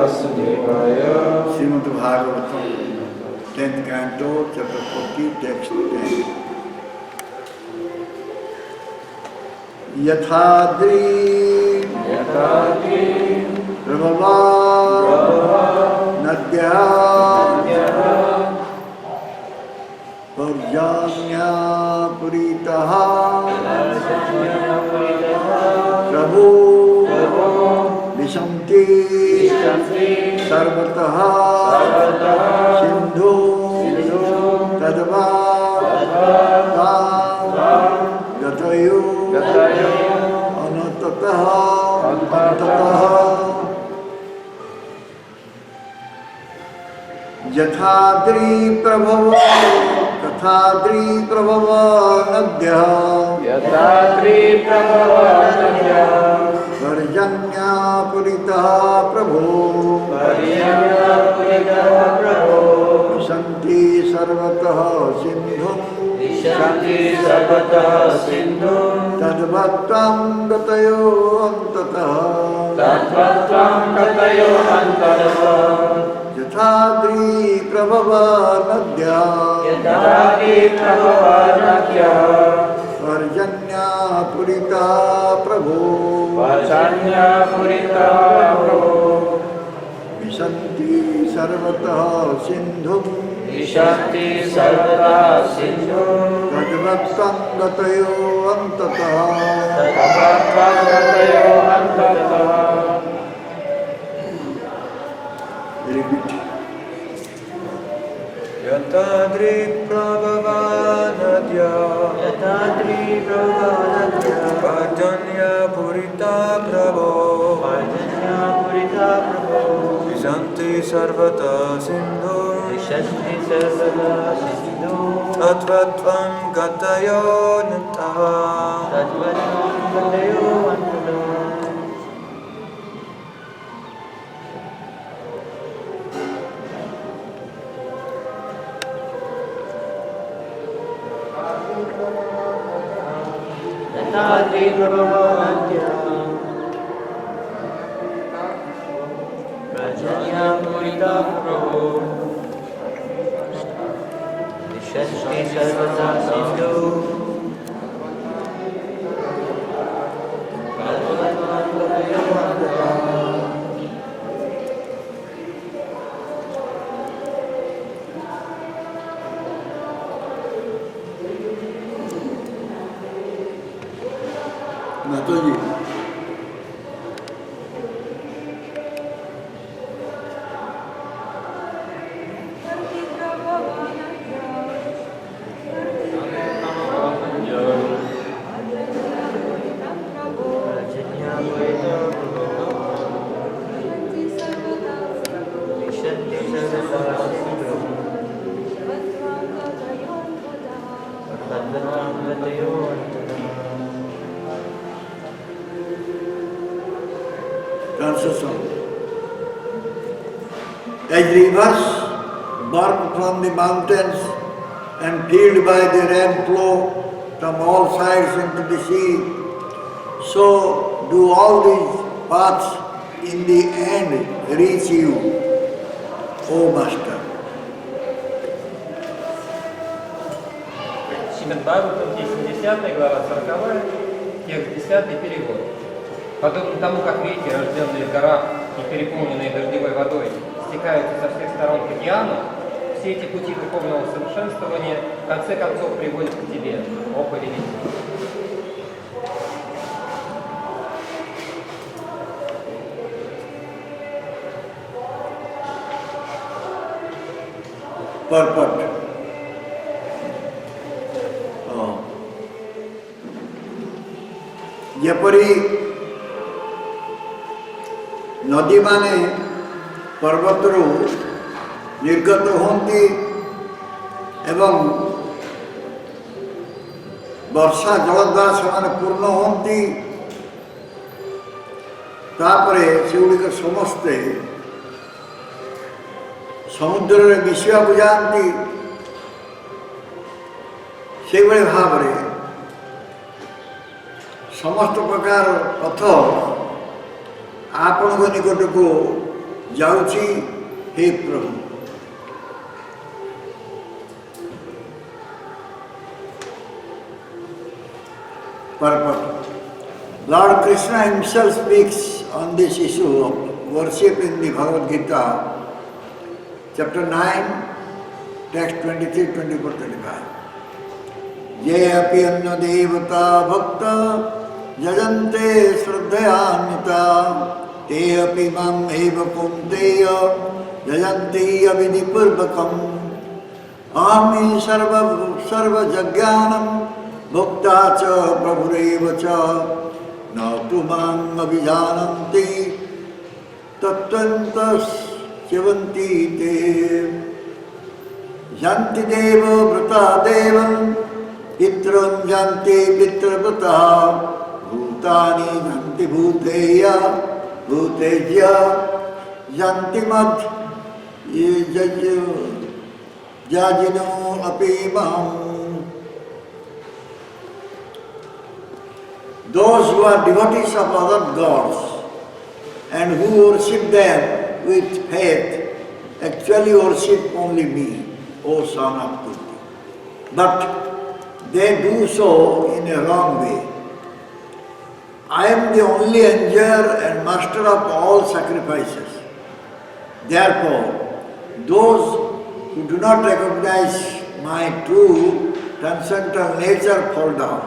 Vasudevaya. Srimad Bhagavatam, 10th canto, chapter 40, text 10. Yathadri Prabhava Nadya Parjanya Puritaha Prabhu Vishanti Sarvataha Sindhu Tadva Gatayu Anantataha Yathadri Prabhava Tathadri Prabhava Nadya Parjanya Puritaha Prabhu Vishanti Sarvataha Sindhu Tadvattam Gatayo Antataha Yathadri Prabhava Nadya Parjanya Puritaha Prabhu Vishanti Sarvataha Sindhu Tadvattam Gatayo Antataha. Repeat. Yathadri Prabhava Nadya Parjanya Purita Prabhu Vishanti Sarvata Sindhu Tadvatvam Gatayo Nataha. Mataji. Translation. As rivers burn from the mountains and filled by the rain flow from all sides into the sea, so do all these paths in the end reach you, O Master. Srimad Bhagavatam, 10 глава, 40, текст 10, перевод. Подобно тому, как реки, рожденные в горах и переполненные дождевой водой, стекаются со всех сторон к океану, все эти пути духовного совершенствования в конце концов приводят к тебе, о повелитель. Purport. ଯେପରି ନଦୀମାନେ ପର୍ବତରୁ ନିର୍ଗତ ହୁଅନ୍ତି ଏବଂ ବର୍ଷା ଜଳ ଦ୍ୱାରା ସେମାନେ ପୂର୍ଣ୍ଣ ହୁଅନ୍ତି, ତାପରେ ସେଗୁଡ଼ିକ ସମସ୍ତେ ସମୁଦ୍ରରେ ମିଶିବାକୁ ଯାଆନ୍ତି। ସେଇଭଳି ଭାବରେ ସମସ୍ତ ପ୍ରକାର ପଥ ଆପଣଙ୍କ ନିକଟକୁ ଯାଉଛି ହେ ପ୍ରଭୁ। Purport. Lord Krishna himself speaks on this issue of worship in the Bhagavad Gita, chapter 9, text 23, 24, 25. Ye api anna devata bhakta jajante shraddhayanita te api mam eva kunteya jayanti avidipurvakam ami sarva jagyanam bhakta cha prabhureva cha na tu mam abhijananti tattantas chivanti te janti deva vrata devam pitram janti pitravrata bhutani janti bhuteya bhuteja janti mad jajino api mam. Those who are devotees of other gods and who worship them with faith actually worship only me, O son of Kunti. But they do so in a wrong way. I am the only enjoyer and master of all sacrifices. Therefore, those who do not recognize my true transcendental nature fall down.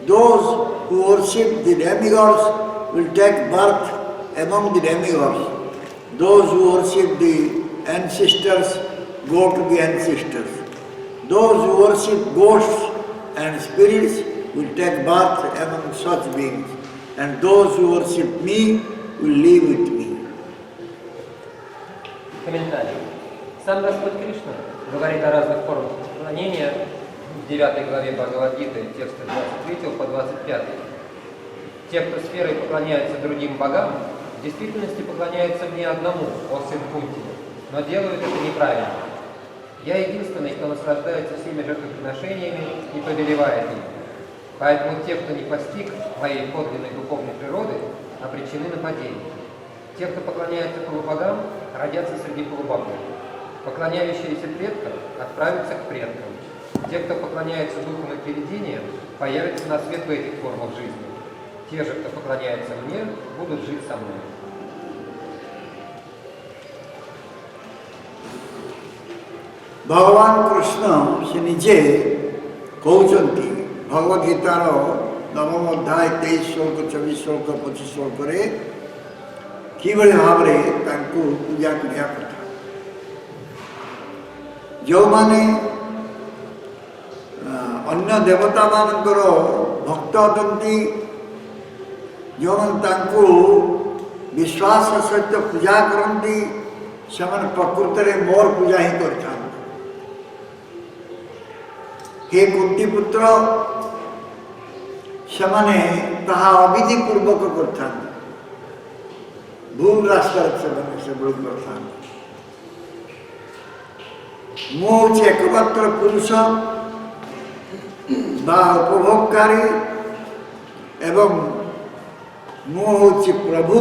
Those who worship the demigods will take birth among the demigods. Those who worship the ancestors go to the ancestors. Those who worship ghosts and spirits will take birth among such beings. And those who worship me will live with me. Комментарий. Сам Господь Кришна говорит о разных формах поклонения в 9 главе Бхагавад-гиты, тексты 23 по 25. Те, кто с верой поклоняются другим богам, в действительности поклоняются мне одному, о сын Кунти, но делают это неправильно. Я единственный, кто наслаждается всеми жертвоприношениями и повелевает ими. Поэтому те, кто не постиг моей подлинной духовной природы, обречены на падение. Те, кто поклоняется полубогам, родятся среди полубогов. Поклоняющиеся предкам отправятся к предкам. Те, кто поклоняется духам и привидениям, появятся на свет в этих формах жизни. Те же, кто поклоняется мне, будут жить со мной. Bhagavan Krishna se nije କହୁଛନ୍ତି ଭଗବତ ଗୀତାର ନବମ ଅଧ୍ୟାୟ 23 ଶ୍ଲୋକ 24 ଶ୍ଲୋକ 25 ଶ୍ଲୋକରେ କିଭଳି ଭାବରେ ତାଙ୍କୁ ପୂଜା କରିବା କଥା। ଯେଉଁମାନେ ଅନ୍ୟ ଦେବତାମାନଙ୍କର ଭକ୍ତ ଅଟନ୍ତି, ଯେଉଁମାନେ ତାଙ୍କୁ ବିଶ୍ୱାସ ସହିତ ପୂଜା କରନ୍ତି, ସେମାନେ ପ୍ରକୃତରେ ମୋର ପୂଜା ହିଁ କରିଥାନ୍ତି। हे कुंती पुत्र, ସେମାନେ ତାହା ଅବିଧି ପୂର୍ବକ କରିଥାନ୍ତି, ଭୁଲ ରାସ୍ତାରେ ସେମାନେ ସେଭଳି କରିଥାନ୍ତି। ମୁଁ ହେଉଛି ଏକମାତ୍ର ପୁରୁଷ ବା ଉପଭୋଗକାରୀ ଏବଂ ମୁଁ ହେଉଛି ପ୍ରଭୁ,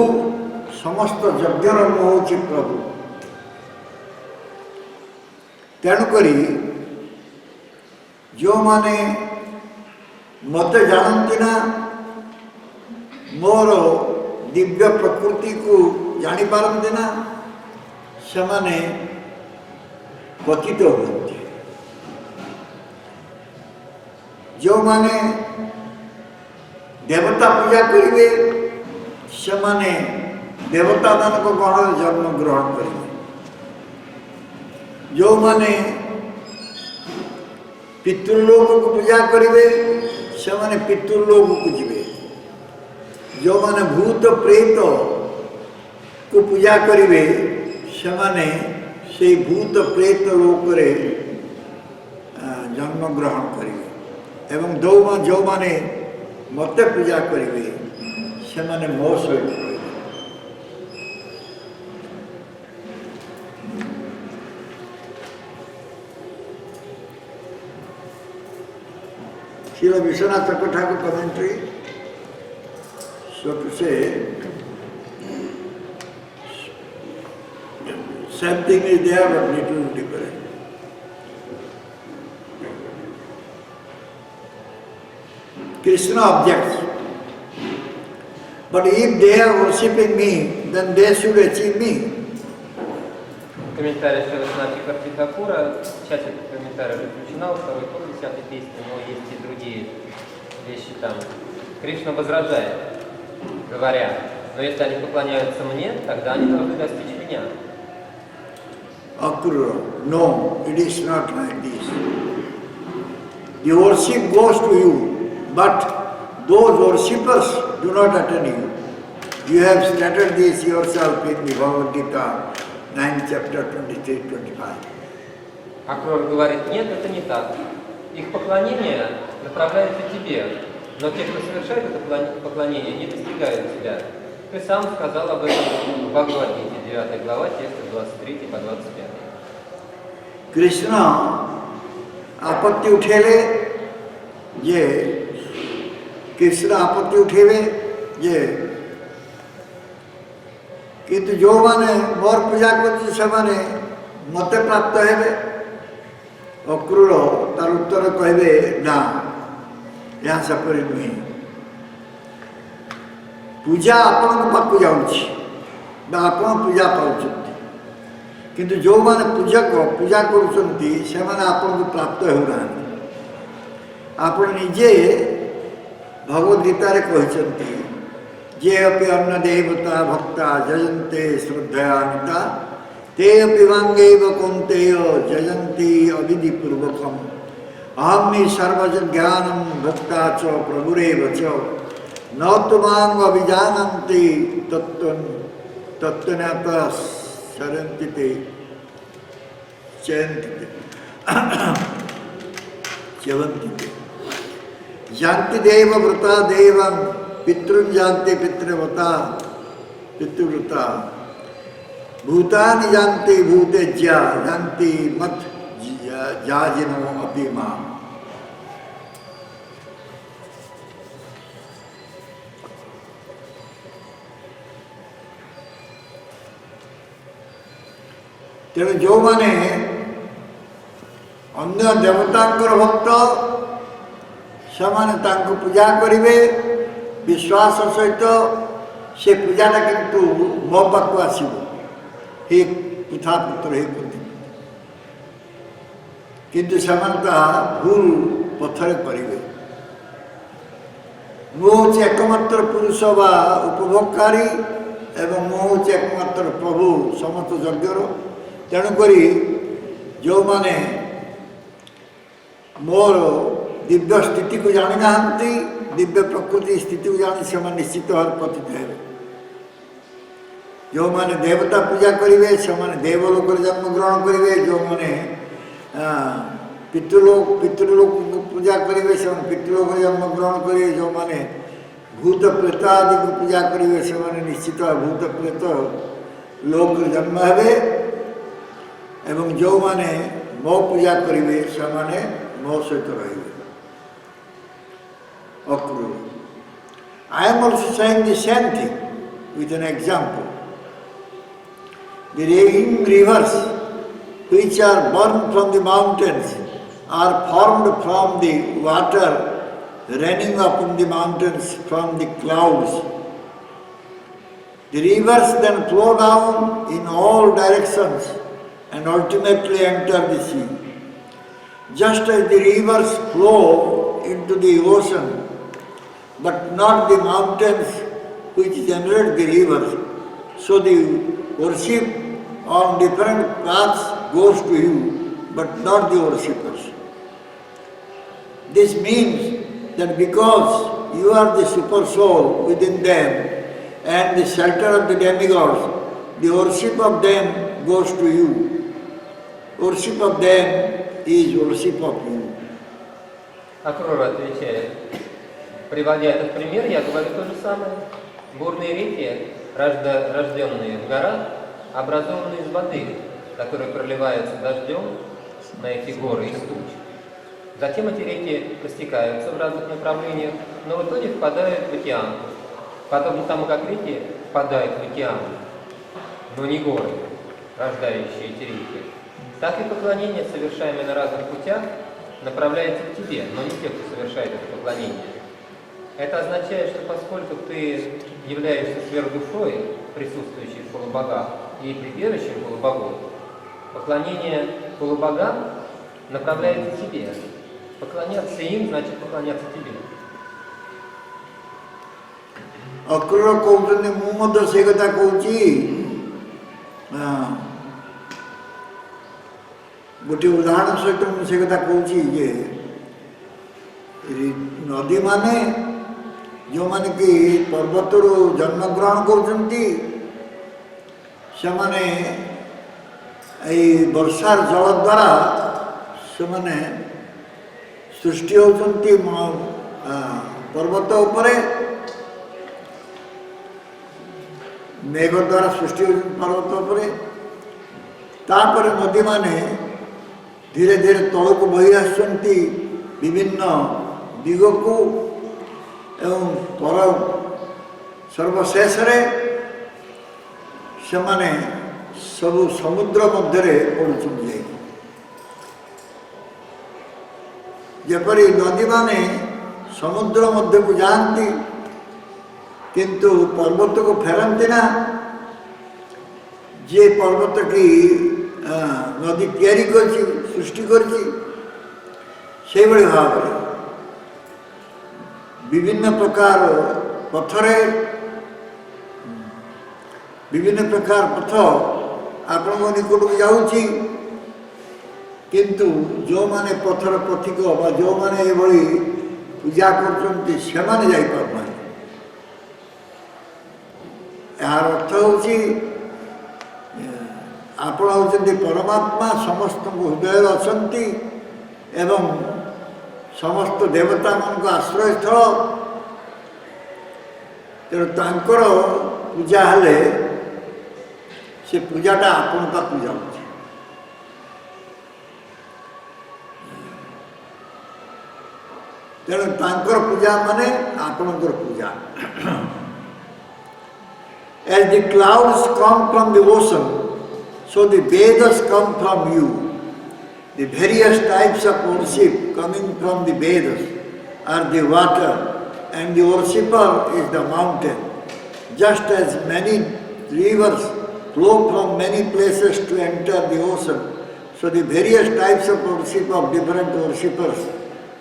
ସମସ୍ତ ଯଜ୍ଞର ମୁଁ ହେଉଛି ପ୍ରଭୁ। ତେଣୁକରି ଯେଉଁମାନେ ମୋତେ ଜାଣନ୍ତି ନା, ମୋର ଦିବ୍ୟ ପ୍ରକୃତିକୁ ଜାଣିପାରନ୍ତି ନା, ସେମାନେ ପତିତ ହୁଅନ୍ତି। ଯେଉଁମାନେ ଦେବତା ପୂଜା କରିବେ, ସେମାନେ ଦେବତାମାନଙ୍କ ଗଣରେ ଜନ୍ମଗ୍ରହଣ କରିବେ। ଯେଉଁମାନେ ପିତୃଲୋକକୁ ପୂଜା କରିବେ, ସେମାନେ ପିତୃଲୋକକୁ ଯିବେ। ଯେଉଁମାନେ ଭୂତ ପ୍ରେତକୁ ପୂଜା କରିବେ, ସେମାନେ ସେଇ ଭୂତ ପ୍ରେତ ଲୋକରେ ଜନ୍ମଗ୍ରହଣ କରିବେ। ଏବଂ ଯେଉଁମାନେ ମୋତେ ପୂଜା କରିବେ, ସେମାନେ ମୋ ସହିତ ରହିବେ। Srila Vishwanath Thakur commentary, so to say, Same thing is there, but little different. Krishna objects. But if they are worshipping me, then they should achieve me. Комментарий Шривашнати Картикапура, часть этого комментария заключена во второй том 10-й песне, но есть и другие вещи там. Кришна возражает, говоря, но если они поклоняются мне, тогда они должны достичь меня. Akrura, no, it is not like this. The worship goes to you, but those worshippers do not attain you. You have stated this yourself in the Bhagavad Gita, 9th chapter 23-25. Акрур говорит, нет, это не так. Их поклонение направляется тебе, но те, кто совершает это поклонение, не достигают тебя. Ты сам сказал об этом в Бхагавад-гите, 9 глава, тексты 23 по 25. Krishna आपत्ति उठेले ये कृष्ण आपत्ति उठेवे ये किंतु जो माने मोर पूजा करते समाने मते प्राप्त हेबे अक्रूर तार उत्तर कहबे ना यहाँ सपरि नुहे पूजा आपण पाकु जाउछि बा आपण पूजा पाउछथि किंतु जो माने पूजक पूजा करुछन्ति से माने आपण प्राप्त हेउना आपण निजे भगवद गीता रे कहिसन्ति जे अपि अन्न देवता भक्ता जयन्ते श्रद्धयान्विता ते अपि वाङ्गैव कौन्तेय जयन्ति अविधि पूर्वकम् अहमि सर्वजन ज्ञानं भक्ता च प्रभुरेव च न तु मां अभिजानन्ति तत्त्वज्ञाता शरन्ति ते चयन्ति ते च्यवन्ति ते जानति देवव्रता देवं पितृं जानते पितृव्रता पितृव्रता भूतानि जानते भूतेज्या जानति मत जाजिनो अपि माम् तेणु जो माने अन्य देवतांकर भक्त से पूजा करेंगे विश्वास सहित से पूजाटा किंतु मो पाक आसो हे पिता पुत्र हे पुत्री किंतु से भूल पथर करेंगे मु हूँ एकमात्र पुरुष बा उपभोगकारी एवं मु हूँ एकमात्र प्रभु समस्त यज्ञर तेणुक जो माने मोर दिव्य स्थिति को जानी ना दिव्य प्रकृति स्थिति को जानी से निश्चित भाव पतित है जो माने देवता पूजा करेंगे से देवलोक जन्म ग्रहण करेंगे जो माने पितृलोक पूजा करेंगे से पितृलोक जन्म ग्रहण करेंगे जो माने भूत प्रेत आदि को पूजा करेंगे से निश्चित भूत प्रेत लोक जन्म है एवं जो माने मो पूजा करेंगे से मो सहित रहे Akrura. I am also saying the same thing with an example. The raving rivers which are born from the mountains are formed from the water raining up in the mountains from the clouds. The rivers then flow down in all directions and ultimately enter the sea. Just as the rivers flow into the ocean, but not the mountains which generate the rivers, so the worship on different paths goes to you, but not the worshippers. This means that because you are the super soul within them and the shelter of the demigods, the worship of them goes to you. Worship of them is worship of you. Акрура отвечает, приводя этот пример, я говорю то же самое. Бурные реки, рожденные в горах, образованы из воды, которая проливается дождем на эти горы из туч. Затем эти реки растекаются в разных направлениях, но в итоге впадают в океан. Подобно тому, как реки впадают в океан, но не горы. рождающие эти ритмы, так и поклонение, совершаемое на разных путях, направляется к тебе, но не те, кто совершает это поклонение. Это означает, что поскольку ты являешься сверхдушой, присутствующей в полубогах и прибежищем полубогов, поклонение полубогам направляется к тебе. Поклоняться им значит поклоняться тебе. ଅକ୍ରର କହୁଛନ୍ତି ମୁଁ ମଧ୍ୟ ସେ କଥା କହୁଛି ଗୋଟିଏ ଉଦାହରଣ ସହିତ ମୁଁ ସେ କଥା କହୁଛି ଯେ ନଦୀମାନେ ଯେଉଁମାନେ କି ପର୍ବତରୁ ଜନ୍ମଗ୍ରହଣ କରୁଛନ୍ତି ସେମାନେ ଏଇ ବର୍ଷାର ଜଳ ଦ୍ୱାରା ସେମାନେ ସୃଷ୍ଟି ହେଉଛନ୍ତି ପର୍ବତ ଉପରେ मेघ द्वारा सृष्टि होती पर्वत पर तापर नदी माने धीरे धीरे तल को बही आसुंती विभिन्न दिग को एवं पर सर्वशेष रे से माने सब समुद्र मध्य पड़ुछन्ति जेपरी नदी माने समुद्र मध्य को जानती किंतु पर्वत को फेरती ना जे पर्वत की नदी तैयारी कर सृष्टि कर भाव विभिन्न प्रकार पथरे विभिन्न प्रकार पथ आपण निकट को जाऊँगी किंतु जो माने पथर पथिक जो माने ये पूजा करते से माने जाई पारना यार अर्थ होची आपण होचंती परमात्मा समस्त हृदय अछंती एवं समस्त देवता मान आश्रय स्थल तेणु तांकर पूजा हेले से पूजाटा आपण का पूजा होची तेणु तांकर पूजा माने आपणकर पूजा As the clouds come from the ocean, so the Vedas come from you. The various types of worship coming from the Vedas are the water, and the worshipper is the mountain. Just as many rivers flow from many places to enter the ocean, so the various types of worship of different worshippers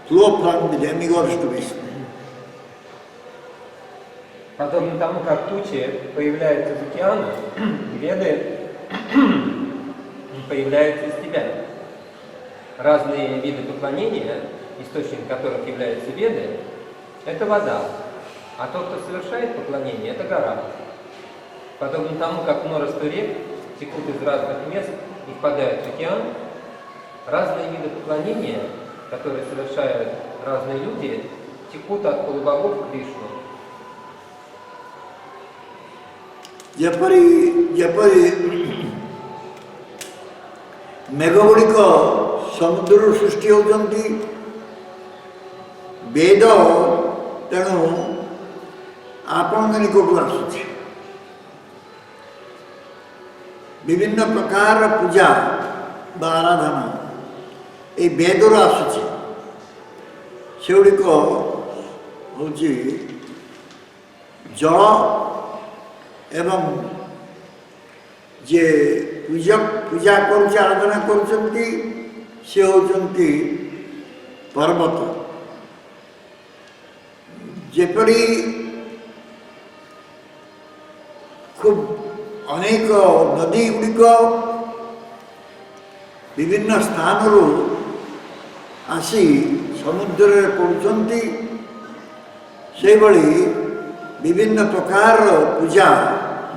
flow from the demigods to Vishnu. Подобно тому, как тучи появляются из океана, веды появляются из тебя. Разные виды поклонения, источник которых являются веды, это вода. А тот, кто совершает поклонение, это гора. Подобно тому, как множество рек текут из разных мест и впадают в океан, разные виды поклонения, которые совершают разные люди, текут от полубогов к Вишну. जेपरी जेपरी मेघ गुड़िक समुद्र सृष्टि होती वेद तेणु आपण निकट आसुଛି विभिन्न प्रकार पूजा बा आराधना ये वेदर आसुଛି सेगुड़िक हूँ जल एवं जे पूजा कर आराधना करते से होती पर्वत जेपरी खूब अनेक नदी गुड़िक विभिन्न स्थान आसी समुद्र में पड़ुंट से विभिन्न प्रकार पूजा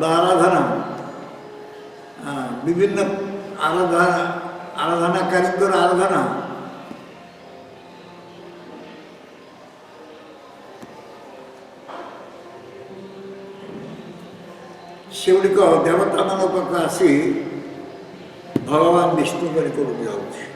आराधना विभिन्न आराधनाकारी आराधना सेगुड़िक देवता मान पाक आसी भगवान विष्णु को जाऊँगी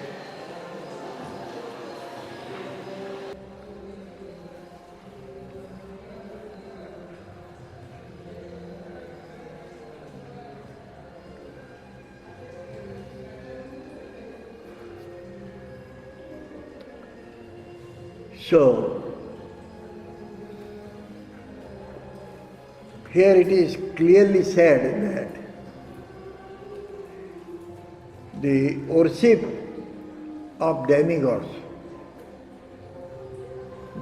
So, here it is clearly said that the worship of demigods,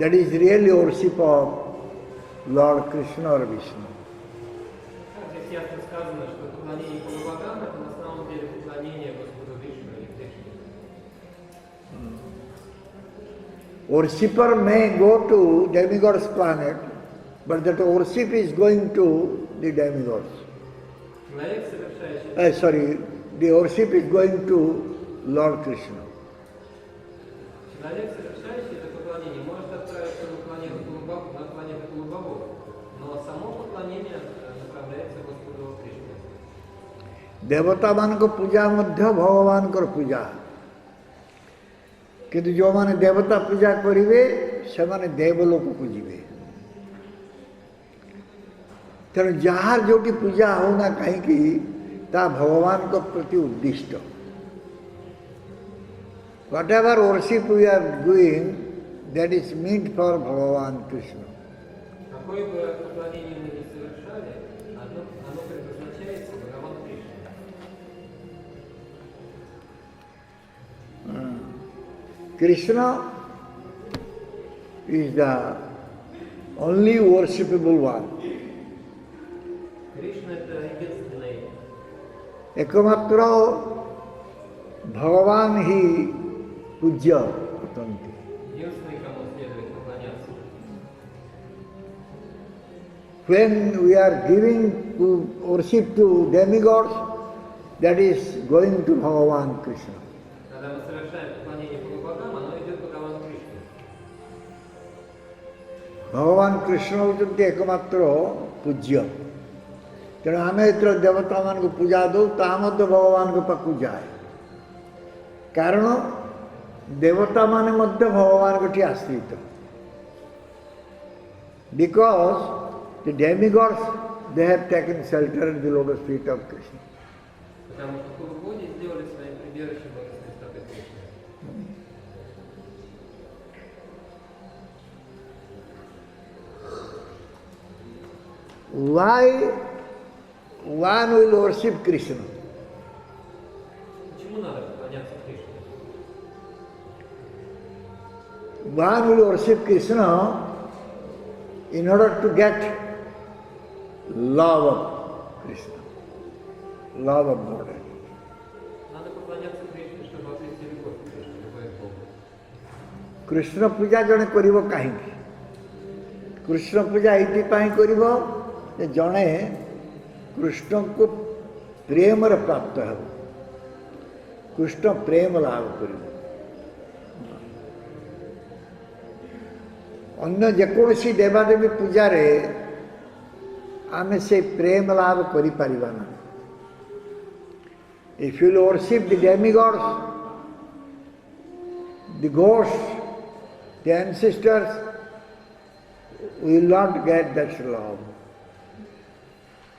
that is really worship of Lord Krishna or Vishnu. Здесь ясно сказано, что поклонение полубогам – это на самом деле поклонение Господу Вишну или Кришне. Worshipper may go to demigod's planet, but that worship is going to the demigods. Человек, совершающий The worship is going to Lord Krishna. Человек, совершающий это поклонение, может отправиться на планету полубогов, но само поклонение направляется Господу Кришне. देवता मान को पूजा मध्य भगवान को पूजा किंतु जो माने देवता पूजा करिवे से माने देवलोक पूजिवे तेणु जहाँ जोटी पूजा होना कहीं ता भगवान को प्रति उद्दिष्ट whatever worship we are doing that is meant for Bhagavan Krishna. Какое бы поклонение мы ни совершали, оно предназначается Бхагавану Кришне. Krishna is the only worshipable one. Кришна – это единственный. एकमात्र भगवान ही पूज्य होते Единственный, кому следует поклоняться. When we are giving worship to demigods, that is going to Bhagavan Krishna. Когда мы совершаем поклонение полубогам, оно идет Бхагавану Кришне. Bhagavan Krishna होते एकमात्र पूज्य तेणु आम जो देवता मान को पूजा दो ता भगवान को पाकू जाए कारण देवता माने मध्य भगवान को आश्रित because the demigods they have taken shelter in the lotus feet of Krishna. Потому что полубоги сделали своим прибежищем лотосной стопы Кришны. Why one will worship Krishna? Почему надо поклоняться Кришне? One will worship Krishna in order to get love of Krishna, love of God. Надо поклоняться Кришне, чтобы обрести любовь к Кришне, любовь к Богу. Krishna पूजा जड़े करिवो काहेकि कृष्ण पूजा ये करिवो जे जड़े कृष्ण को प्रेम प्राप्त हो कृष्ण प्रेम लाभ करिवो अन्य जेकोसी देवादेवी पूजा रे आमे से प्रेम लाभ करि परिबा ना. If you worship the demigods, the ghosts, the ancestors, we will not get that love.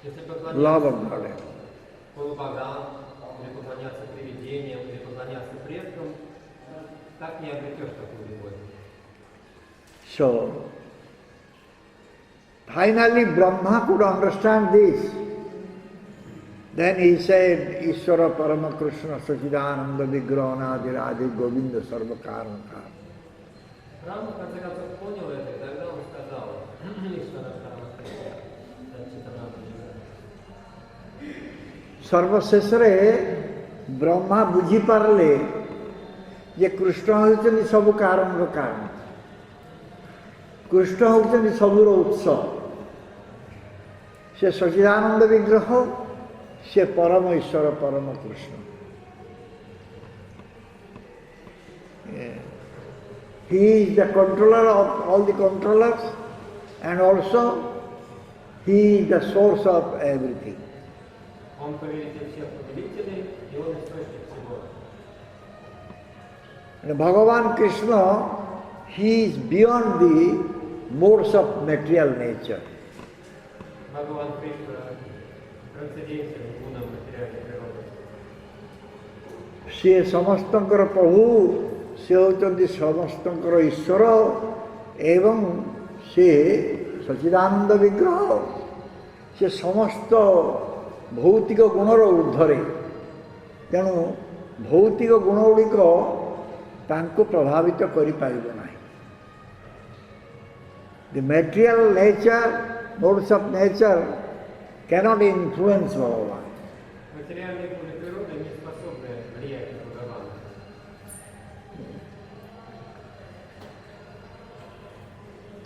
Если Love поклоняться of God. полубогам, или поклоняться привидениям, или поклоняться предкам, так не обретешь такую любовь. So, finally Brahma could understand this. Then he said, Ishvara Parama Krishna Sachidananda Vigraha Nadiradi Govinda Sarva Karanaka. Рама, в конце концов, понял это, и тогда он сказал, Ишвара Парама Кришна Сачитананда Виграха. सर्वशेषरे Brahma बुझी पारले जे कृष्ण होचंदी सब कारण कारण कृष्ण होचंदी सबुर उत्स से सच्चिदानंद विग्रह से परम ईश्वर परम Krishna. He is the controller of all the controllers and also he is the source of everything. Он повелитель всех повелителей, и он источник всего. And Bhagavan Krishna, he is beyond the modes of material nature. Бхагаван Кришна трансцендентен гунам материальной природы. से समस्तଙ୍କର प्रभु से होचंती समस्तंकर ईश्वर एवं से सच्चिदानंद विग्रह से समस्त भौतिक गुणर ऊर्ध्वरे तेणु भौतिक गुण गुड़िक तांको प्रभावित करि पारिबो नाही। The material nature, modes of nature cannot influence Bhagavan. Материальные гуны природы не способны влиять на Бхагавана.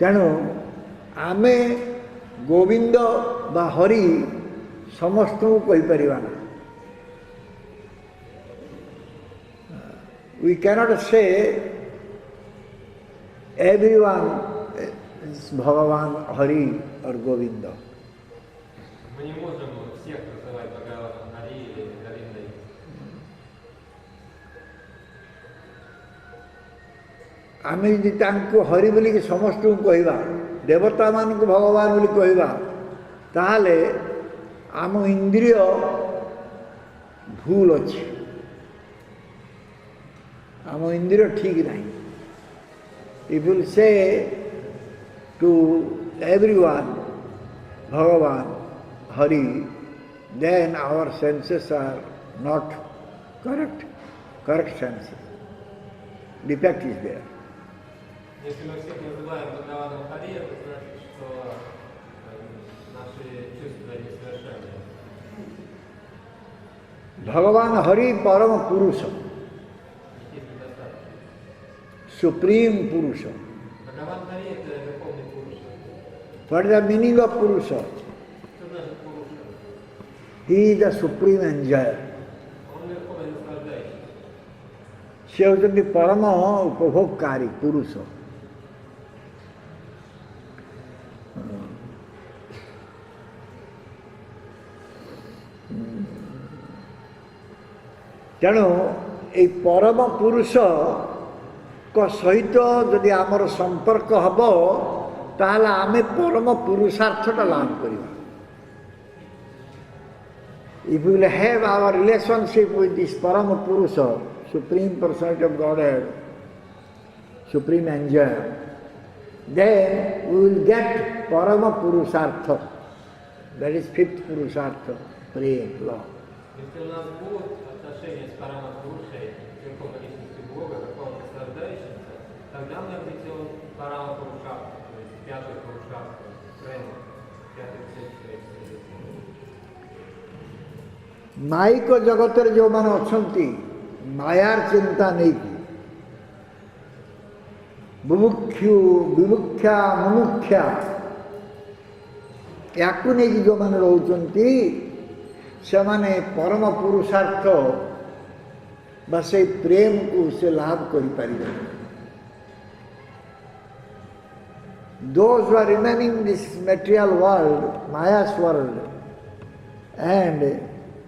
तेणु आमे गोविंद बा हरि समस्त को कहि परिबा ना। We cannot say everyone is Bhagavan, Hari or Govinda. Мы не можем всех называть Бхагаваном Хари или Говиндой. आमे यदि तांको हरि बोली कि समस्त को कहवा देवता मान को भगवान बोली कहवा ताहले आम इंद्रिय भूल अच्छे आम इंद्रिय ठीक नहीं। If you say to everyone Bhagavan, Hari, then our senses are not correct senses. Defect is there. Если мы всех называем Бхагаваном Хари, это значит, что наши чувства несовершенны. Bhagavan Hari Param Purusha, Supreme Purusha. Бхагаван Хари это Верховный Пуруша. What is the meaning of Purusha? Что значит Пуруша? He is the supreme enjoyer. Он Верховный наслаждающий. ସେ ହେଉଛନ୍ତି ପରମ ଉପଭୋଗକାରୀ ପୁରୁଷ। ତେଣୁ ଏଇ ପରମ ପୁରୁଷଙ୍କ ସହିତ ଯଦି ଆମର ସମ୍ପର୍କ ହେବ ତାହେଲେ ଆମେ ପରମ ପୁରୁଷାର୍ଥଟା ଲାଭ କରିବା। If we will have our relationship with this Parama Purusha, Supreme Personality of Godhead, Supreme Enjoyer, then we will get Parama Purusartha. That is fifth Purusartha, Prem, love. Если у нас будут отношения с Парама Пурушей, Верховной Личностью Бога, Верховным Наслаждающимся, тогда мы обретем Парама Пурушарта, то есть пятый Пурушарта, Према, пятый цель своей жизни. Mic जगतर जो मान अच्छा मायार चिंता नहीं की बुभुक्षु विमुख्या मुमुख्या या जो मान रोचंती से माने परम पुरुषार्थ बा से प्रेम को से लाभ करि परिबे। Those who are remaining in this material world, Maya's world, and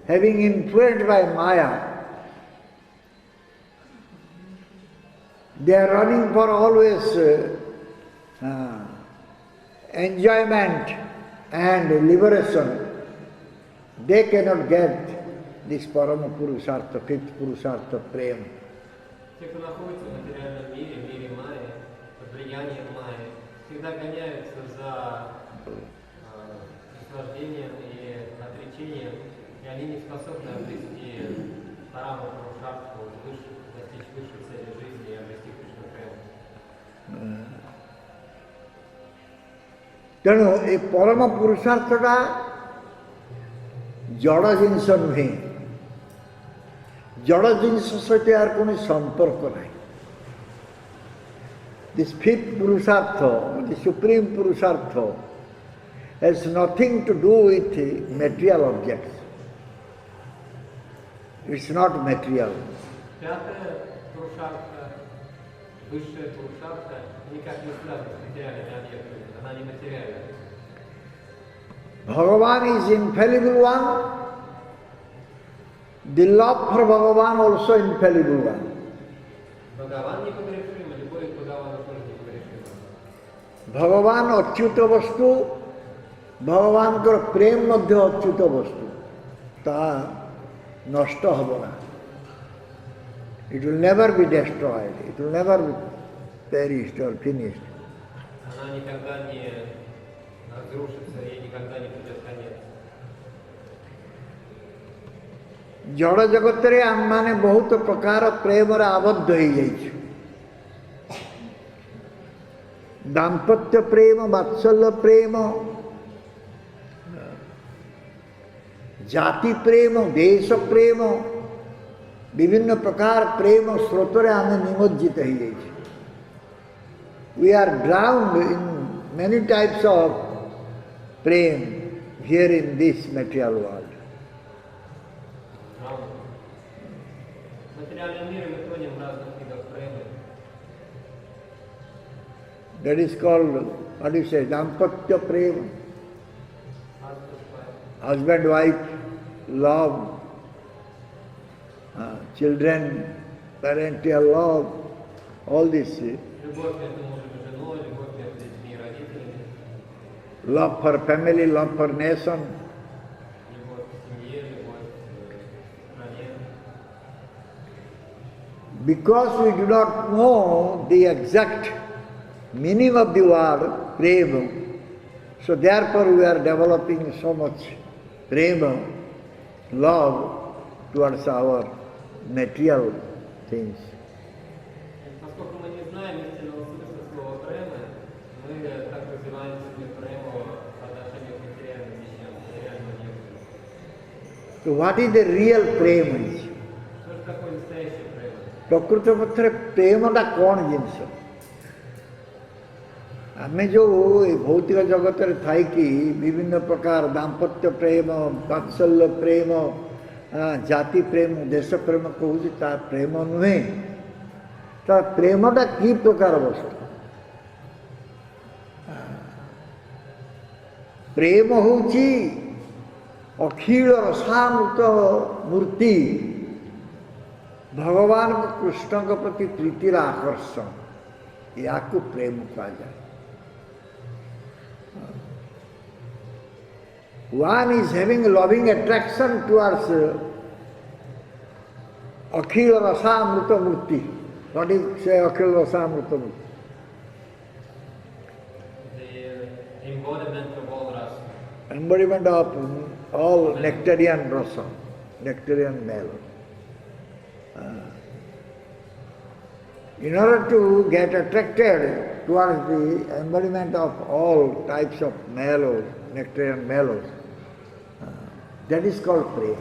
having influenced by Maya, they are running for always enjoyment and liberation. They cannot get this Parama Purusartha, fifth Purusartha, Prem. Те, кто находится в материальном мире, в мире Майи, под влиянием Майи, всегда гоняются за наслаждением и отречением, и они не способны обрести Параму Пурушартху, достичь высшей цели жизни и обрести Кришна Прему. ତେଣୁ ଏ ପରମ ପୁରୁଷାର୍ଥଟା ଜଡ଼ ଜିନିଷ ନୁହେଁ, ଜଡ଼ ଜିନିଷ ସହିତ ଏହାର କୌଣସି ସମ୍ପର୍କ ନାହିଁ। This fifth purusartha, the supreme purusartha, has nothing to do with material objects. It's not material. Пятая Пурушартха, высшая Пурушартха, никак не связана с материальными объектами, она не материальна. Bhagavan is infallible one. The love for Bhagavan also infallible one. Бхагаван непогрешим, любовь к Бхагавану тоже непогрешима. भगवान अच्युत वस्तु भगवान प्रेम मध्य अच्युत वस्तु ता नष्ट हब ना। It will never be destroyed. It will never be perished or finished. Она никогда не разрушится и никогда не придет конец. जड़ जगत रे आम माने बहुत प्रकार प्रेम आबद्ध हो जाइए दाम्पत्य प्रेम वात्सल्य प्रेम जाति प्रेम देश प्रेम विभिन्न प्रकार प्रेम स्रोत आम निमज्जित हो जाइए we are drowned in many types of prem here in this material world В материальном мире мы тонем в разных видах према. That is called, what do you say, dampatya prema. Husband, wife, love, children, parental love, all this. Любовь между мужем и женой, любовь между детьми и родителями. Love for family, love for nation. Любовь к семье, любовь к стране. Because we do not know the exact meaning of the word prema, so therefore we are developing so much prema, love towards our material things. Поскольку мы не знаем истинного смысла слова према, мы так развиваем себе прему по отношению к материальным вещам, материальному миру. So what is the real prema? Что же такое настоящее према? प्रकृत पक्षरे प्रेमटा कौन जिनस आम जो भौतिक जगत थी विभिन्न प्रकार दाम्पत्य प्रेम वात्सल्य प्रेम जाति प्रेम देश प्रेम कहूँ ता प्रेम नुहे ता प्रेमटा कि प्रकार वस्तु प्रेम हूँ अखिल रसामृत मूर्ति भगवान कृष्ण के प्रति प्रीतिर आकर्षण या प्रेम कहा जाए one is having a loving attraction towards akhil rasamrita murti. What is say akhil rasamrita murti? The embodiment of all rasa. Embodiment of all nectarian rasa, nectarian male. In order to get attracted towards the embodiment of all types of mellows, nectarian mellows, that is called prema.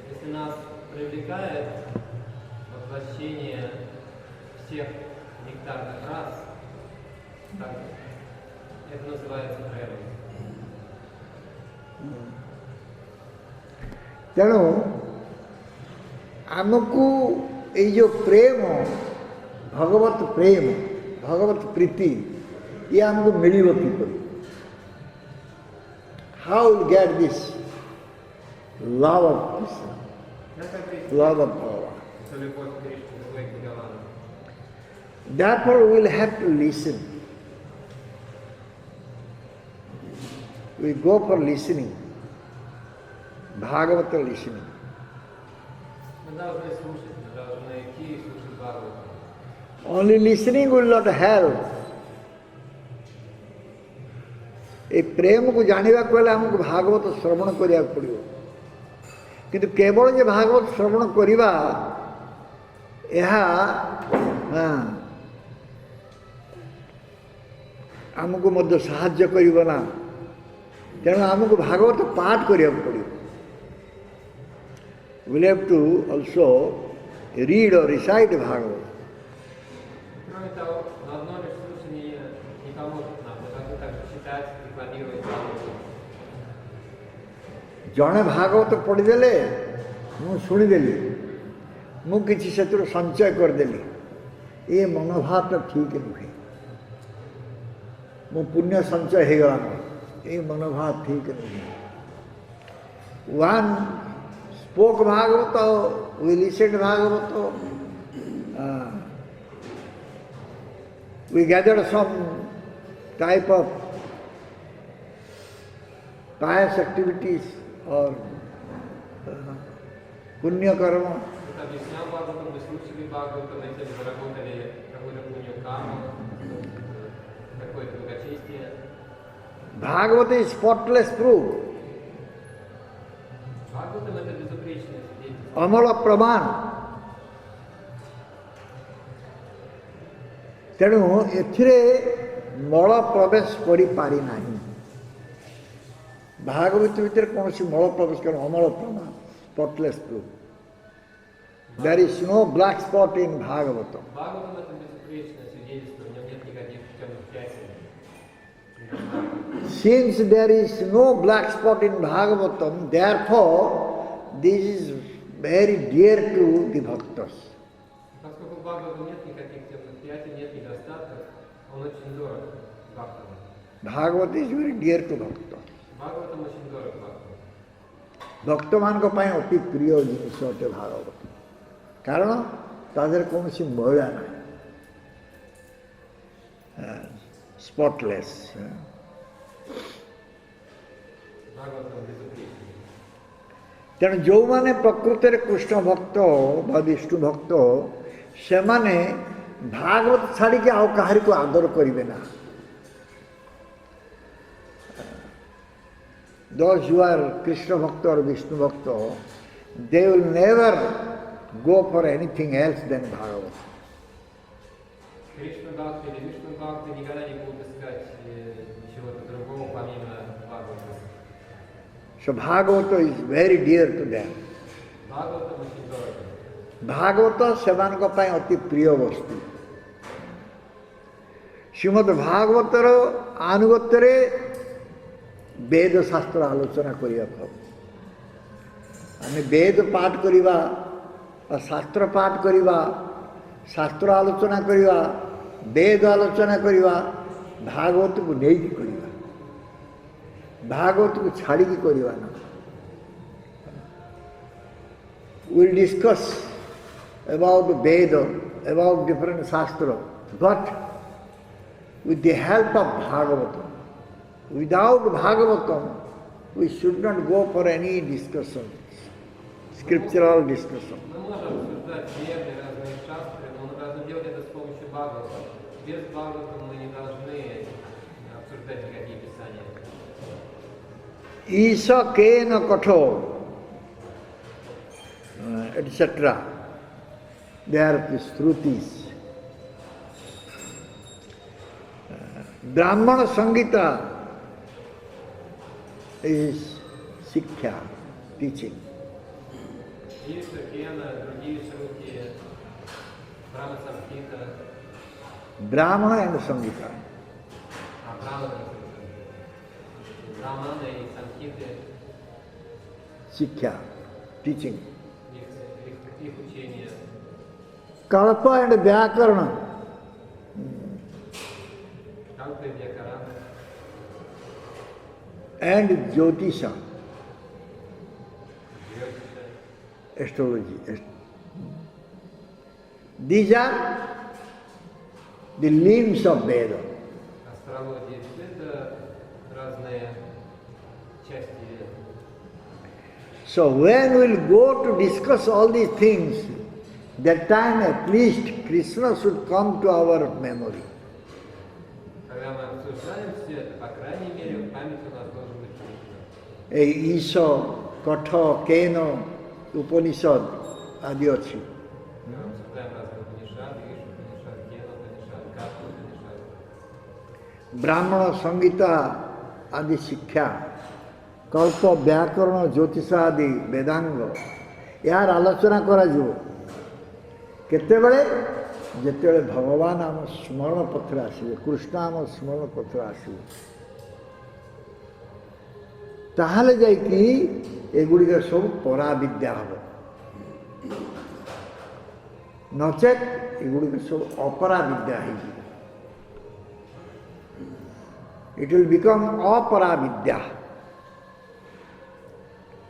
Если нас привлекает воплощение всех нектарных рас, так, это называется премой. ତେଣୁ ଆମକୁ ଏଇ जो प्रेम भगवत प्रेम भगवत प्रीति ये हमको मिलिବ किपरि how will get this love of Krishna, love of Bhagavan. Любовь к Кришне, любовь к Бхагавану. Therefore we will have to listen. We go for listening, Bhagavata listening. Мы должны слушать, мы должны идти и слушать Бхагавата. Only listening will not help. ए प्रेम को जानिबा कोले हमको भागवत श्रवण करिया पड़ियो किंतु केवल जे भागवत श्रवण करिबा एहा हमको मध्य साहाय्य करिबो ना तेणु हमको भागवत पाठ करिया पड़ियो we will have to also read or recite Bhagavad. Кроме того, на одно лишь слушание не поможет нам, мы должны также читать, декламировать Бхагавату. जड़े भागवत पढ़ीदे मुझे शुणीदेली मु कि संचय करदेली ये मनोभाव तो ठीक नुहे मो पुण्य संचय हो गला ये मनोभाव ठीक नुहे one spoke Bhagavat we listen Bhagavat we gathered some type of pious activities or punya karma. просто объяснял Бхагаватам, вы слушали Бхагаватам, этим заработали какую-то пунью карму, какое-то благочестие. Bhagavata is spotless proof. Бхагаватам это безупречное свидетельство. Amala Praman. ତେଣୁ ଏଥିରେ ମଳ ପ୍ରବେଶ କରିପାରି ନାହିଁ। ଭାଗବତ ଭିତରେ କୌଣସି ମଳ ପ୍ରବେଶ କରି ଅମଳ ପ୍ରମାଣ ସ୍ପଟଲେସ୍ proof. There is no black spot in Bhagavatam. Бхагаватам это безупречное свидетельство, в нем нет никаких темных пятен. Since there is no black spot in Bhagavatam, therefore this is very dear to the bhaktas. Поскольку в Бхагаватам нет никаких темных пятен, нет недостатков, он очень дорог бхактам. Bhagavata is very dear to bhaktas. Бхагаватам очень дорог бхактам. ଭକ୍ତମାନଙ୍କ ପାଇଁ ଅତି ପ୍ରିୟ ଜିନିଷ ଅଟେ ଭାଗବତ। କାରଣ ତା ଦେହରେ କୌଣସି ମଇଳା ନାହିଁ, ସ୍ପଟଲେସ୍। Бхагаватам безупречный. ତେଣୁ ଯେଉଁମାନେ ପ୍ରକୃତରେ କୃଷ୍ଣ ଭକ୍ତ ବା ବିଷ୍ଣୁ ଭକ୍ତ ସେମାନେ ଭାଗବତ ଛାଡ଼ିକି ଆଉ କାହାରିକୁ ଆଦର କରିବେ ନା। Those who are Krishna Bhakta or Vishnu Bhakta, they will never go for anything else than Bhagavata. Кришна Бхакти или Вишну Бхакти никогда не будут искать чего-то другого помимо Бхагавата. So Bhagavata is very dear to them. Бхагаватам очень дорого. Bhagavata ସେମାନଙ୍କ ପାଇଁ ଅତି ପ୍ରିୟ ବସ୍ତୁ। ଶ୍ରୀମଦ୍ ଭାଗବତର ଆନୁଗତ୍ୟରେ ବେଦ ଶାସ୍ତ୍ର ଆଲୋଚନା କରିବାକୁ ହେବ। ଆମେ ବେଦ ପାଠ କରିବା ବା ଶାସ୍ତ୍ର ପାଠ କରିବା, ଶାସ୍ତ୍ର ଆଲୋଚନା କରିବା, ବେଦ ଆଲୋଚନା କରିବା, ଭାଗବତକୁ ନେଇକି କରିବା, ଭାଗବତକୁ ଛାଡ଼ିକି କରିବା ନା। We'll discuss about Veda, about different Shastra, but with the help of Bhagavatam. Without Bhagavatam, we should not go for any discussion, scriptural discussion. Мы можем обсуждать веры, разные шастры, но мы должны делать это с помощью Бхагавата. Без Бхагавата мы не должны обсуждать никакие писания. Isa kena katho, etc. They are the Shrutis. Brahmana Sangita is Sikkha, teaching. Иса, Кена, другие шрути, Брахма Самхита, Brahmana and Sangita. Брахманы и Самхиты, Sikkha, teaching. их учения. Kalpa and Vyakarana, Калпа и Вьякарана, and Jyotisha, Йотиша. astrology. These are the limbs of Veda. Астрология. Это разные части. So when we'll go to discuss all these things, that time at least Krishna should come to our memory. Когда мы обсуждаем все это, по крайней мере, в памяти у нас должен быть Кришна. Isha, Katha, Kena, Upanishad, adi ଅଛି। Мы обсуждаем разные Упанишады, Ишу Упанишад, Кена Упанишад, Катха Упанишад. ବ୍ରାହ୍ମଣ ସଂଗୀତା ଆଦି ଶିକ୍ଷା, କଳ୍ପ, ବ୍ୟାକରଣ, ଜ୍ୟୋତିଷ ଆଦି ବେଦାଙ୍ଗ, ଏହାର ଆଲୋଚନା କରାଯିବ କେତେବେଳେ? ଯେତେବେଳେ ଭଗବାନ ଆମ ସ୍ମରଣ ପଥରେ ଆସିବେ, କୃଷ୍ଣ ଆମ ସ୍ମରଣ ପଥରେ ଆସିବେ, ତାହେଲେ ଯାଇକି ଏଗୁଡ଼ିକ ସବୁ ପରାବିଦ୍ୟା ହେବ। ନଚେତ୍ ଏଗୁଡ଼ିକ ସବୁ ଅପରାବିଦ୍ୟା ହେଇଯିବ। It will become aparavidya.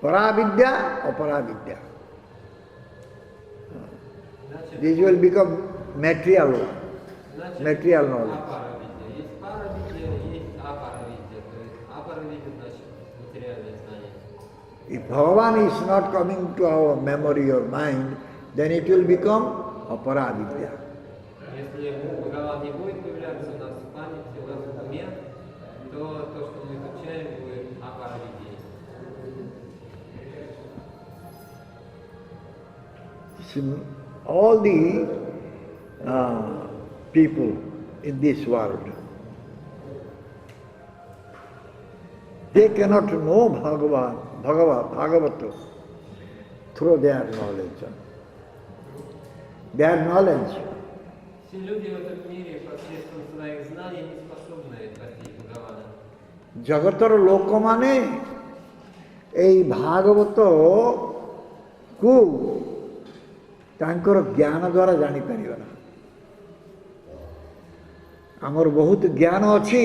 Paravidya, aparavidya. This will become material knowledge. Апаравидья. Есть паравидья, есть апаравидья. То есть апаравидья значит материальное знание. If Bhagavan is not coming to our memory or mind, then it will become aparavidya. Если Бхагаван не будет появляться у нас в памяти, у нас в уме, то то, что мы изучаем, будет апаравидьей. All the people in this world, they cannot know Bhagavata through their knowledge. Their knowledge. Все люди в этом мире посредством своих знаний не способны постичь Бхагавана. ଜଗତର ଲୋକମାନେ ଏଇ ଭାଗବତକୁ ତାଙ୍କର ଜ୍ଞାନ ଦ୍ୱାରା ଜାଣିପାରିବେ ନା। ଆମର ବହୁତ ଜ୍ଞାନ ଅଛି,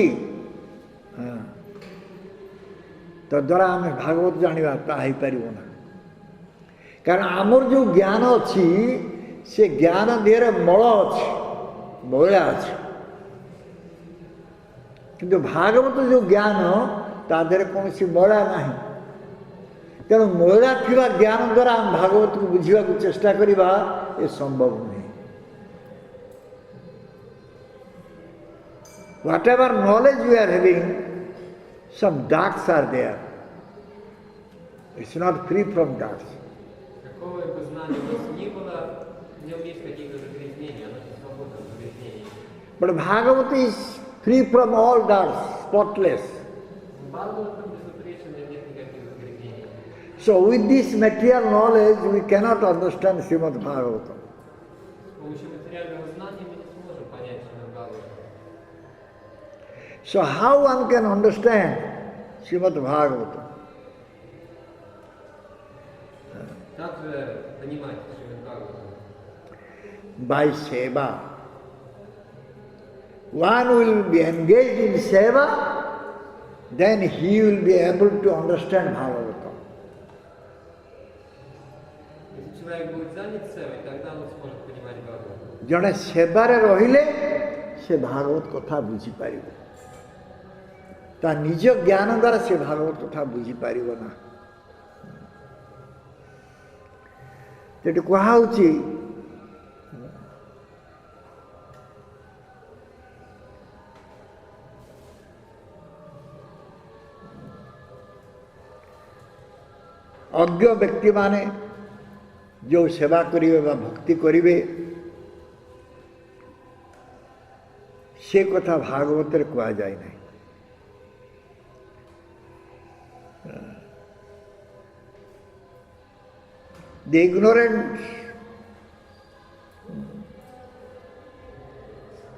ତଦ୍ୱାରା ଆମେ ଭାଗବତ ଜାଣିବା, ତାହା ହେଇପାରିବ ନା। କାରଣ ଆମର ଯେଉଁ ଜ୍ଞାନ ଅଛି ସେ ଜ୍ଞାନ ଦେହରେ ମଳ ଅଛି, ମଇଳା ଅଛି। କିନ୍ତୁ ଭାଗବତ ଯେଉଁ ଜ୍ଞାନ ତା ଦେହରେ କୌଣସି ମଇଳା ନାହିଁ। ତେଣୁ ମଇଳା ଥିବା ଜ୍ଞାନ ଦ୍ୱାରା ଆମେ ଭାଗବତକୁ ବୁଝିବାକୁ ଚେଷ୍ଟା କରିବା, ଏ ସମ୍ଭବ ନୁହେଁ। Whatever knowledge we are having, some darks are there. It's not free from darks. Какого бы знания у нас ни было, в нем есть какие-то загрязнения, оно не свободно от загрязнений. But Bhagavata is free from all darks, spotless. Бхагаватам безупречно, нет никаких загрязнений. So with this material knowledge, we cannot understand Srimad Bhagavatam. С помощью материального знания мы не сможем понять Шримад Бхагаватам. So how one can understand Srimad Bhagavatam? Как же понимать Шримад Бхагаватам? By seva. One will be engaged in seva, then he will be able to understand Bhagavatam. Если человек будет занят севой, тогда он сможет понимать Бхагаватам. ଜଣେ ସେବାରେ ରହିଲେ ସେ ଭାଗବତ କଥା ବୁଝିପାରିବ। ତା ନିଜ ଜ୍ଞାନ ଦ୍ୱାରା ସେ ଭାଗବତ କଥା ବୁଝିପାରିବ ନା। ସେଠି କୁହାହେଉଛି ଅଜ୍ଞ ବ୍ୟକ୍ତିମାନେ ଯେଉଁ ସେବା କରିବେ ବା ଭକ୍ତି କରିବେ ସେ କଥା ଭାଗବତରେ କୁହାଯାଏ ନାହିଁ। The ignorant,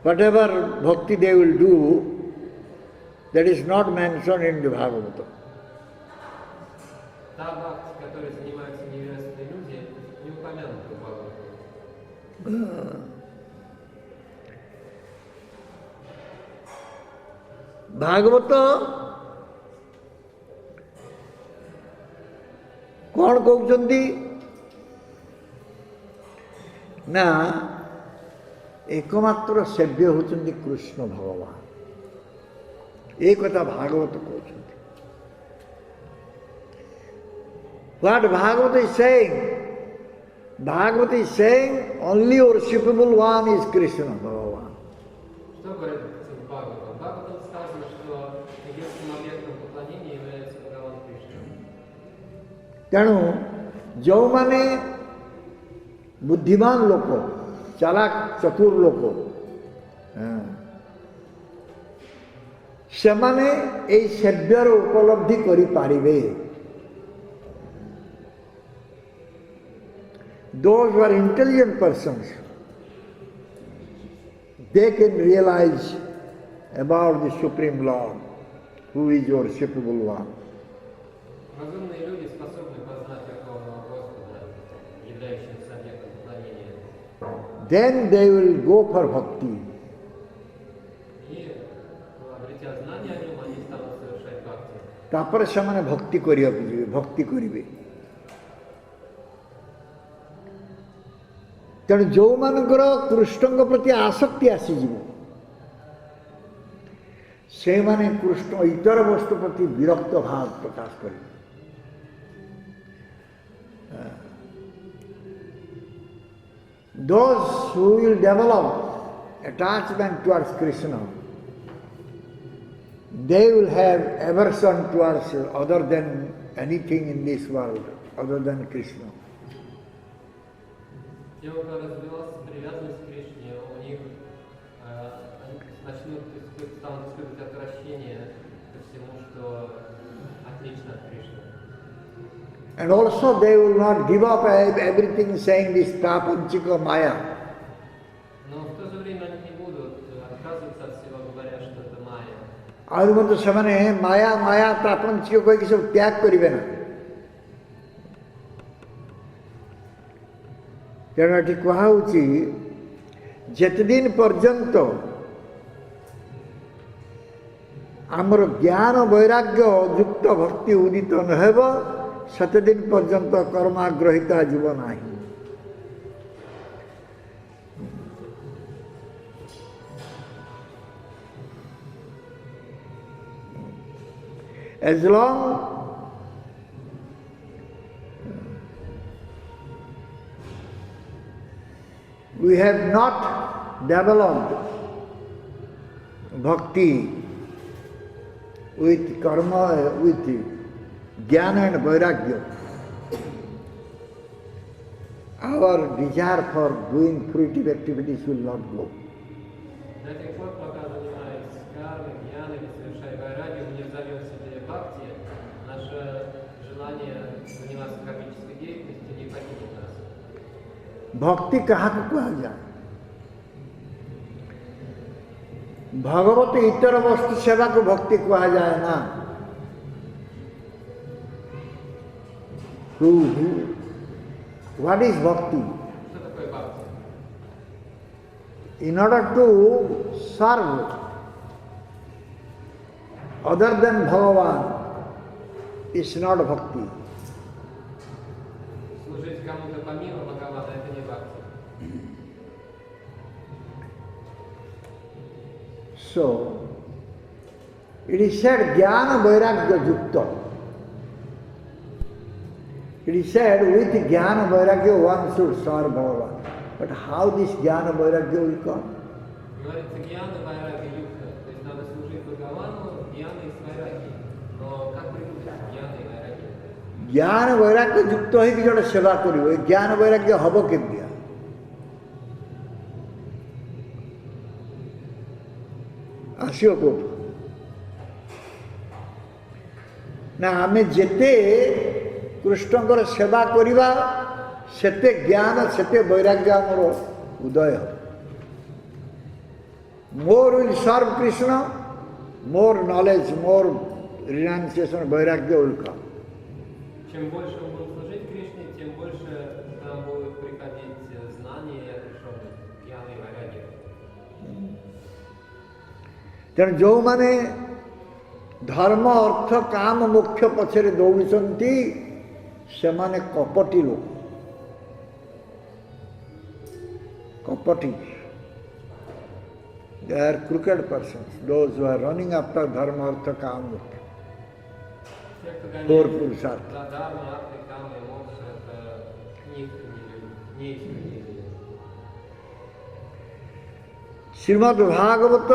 whatever bhakti they will do, that is not mentioned in the Bhagavata. Та бхакти, которой занимаются невежественные люди, не упомянуты в Бхагаватам. Bhagavata କ'ଣ କହୁଛନ୍ତି ନା ଏକମାତ୍ର ସେବ୍ୟ ହେଉଛନ୍ତି କୃଷ୍ଣ ଭଗବାନ। ଏ କଥା ଭାଗବତ କହୁଛନ୍ତି। What Bhagavata is saying? Bhagavata is saying only worshipable one is Krishna Bhagavan. Что говорит в Бхагаватам? В Бхагаватам сказано, что единственным объектом поклонения является Бхагаван Кришна. ତେଣୁ ଯେଉଁମାନେ ବୁଦ୍ଧିମାନ ଲୋକ, ଚାଲାକ ଚତୁର ଲୋକ, ସେମାନେ ଏଇ ସେବ୍ୟର ଉପଲବ୍ଧି କରିପାରିବେ। Those who are intelligent persons, they can realize about the Supreme Lord, who is worshipable one. Разумные люди способны познать Верховного Господа, являющегося объектом поклонения. Then they will go for bhakti. И, обретя знания о нем, они станут совершать бхакти. ତାପରେ ସେମାନେ ଭକ୍ତି କରିବାକୁ ଯିବେ, ଭକ୍ତି କରିବେ। ତେଣୁ ଯେଉଁମାନଙ୍କର କୃଷ୍ଣଙ୍କ ପ୍ରତି ଆସକ୍ତି ଆସିଯିବ, ସେମାନେ କୃଷ୍ଣ ଇତର ବସ୍ତୁ ପ୍ରତି ବିରକ୍ତ ଭାବ ପ୍ରକାଶ କରିବେ। those who will develop attachment towards Krishna, they will have aversion towards other than anything in this world, other than Krishna. Те, у кого развилась привязанность к Кришне, у них станут испытывать отвращение ко всему, что отлично от Кришны. And also they will not give up everything saying this prapanchika maya. Но в то же время они не будут отказываться от всего, говоря, что это майя. ଆଉ ମଧ୍ୟ ସେମାନେ ମାୟା ମାୟା ପ୍ରାପଞ୍ଚିକ କହିକି ସବୁ ତ୍ୟାଗ କରିବେ ନା। ତେଣୁ ଏଠି କୁହାହେଉଛି ଯେତେଦିନ ପର୍ଯ୍ୟନ୍ତ ଆମର ଜ୍ଞାନ ବୈରାଗ୍ୟ ଯୁକ୍ତ ଭକ୍ତି ଉଦିତ ନ ହେବ ସେତେଦିନ ପର୍ଯ୍ୟନ୍ତ କର୍ମାଗ୍ରହିତା ଯିବ ନାହିଁ। As long we have not developed bhakti with karma, with jnana and vairagya, our desire for doing fruitive activities will not go. До тех пор, пока занимаясь кармой, гьяной, совершая вайраги, мы не взовем себе бхакти, наше желание заниматься кармической деятельностью не покинет нас. भक्ति कहाँ को कहा जाए? भगवत इतर वस्तु सेवा को भक्ति कहा जाए ना। What is bhakti? Что такое бхакти? In order to serve other than Bhagavan is not bhakti. Служить кому-то помимо Бхагавана — это не бхакти. So, it is said jnana vairagya yukta. It is said with jnana vairagya one should serve Bhagavan. But how this jnana vairagya will come? Говорится гьяна, вайраги, юкта. То есть надо служить Бхагавану, гьяной с вайраги. Но как придут гьяна и вайраги? ज्ञान वैराग्य युक्त हो कि जोड़े सेवा करियो ज्ञान वैराग्य हब केमिया आसियो को ना आमे जेते कृष्णकर सेवा करिबा सेते ज्ञान सेते वैराग्य हमर उदय हो more will serve Krishna more knowledge more renunciation vairagya will come. Чем больше мы будем служить Кришне, тем больше нам будут приходить знания и отрешенность, гьяна и вайраги. ତେଣୁ ଯେଉଁମାନେ ଧର୍ମ ଅର୍ଥ କାମ ମୋକ୍ଷ ପଛରେ ଦୌଡ଼ୁଛନ୍ତି ସେମାନେ କପଟି ଲୋକ କପଟି. They are crooked persons, those who are running after dharma artha kama moksha. Те, кто Four гоняет purushartha. за дharma, арты, кама и мокша, это не искренние люди. ଶ୍ରୀମଦ୍ ଭାଗବତ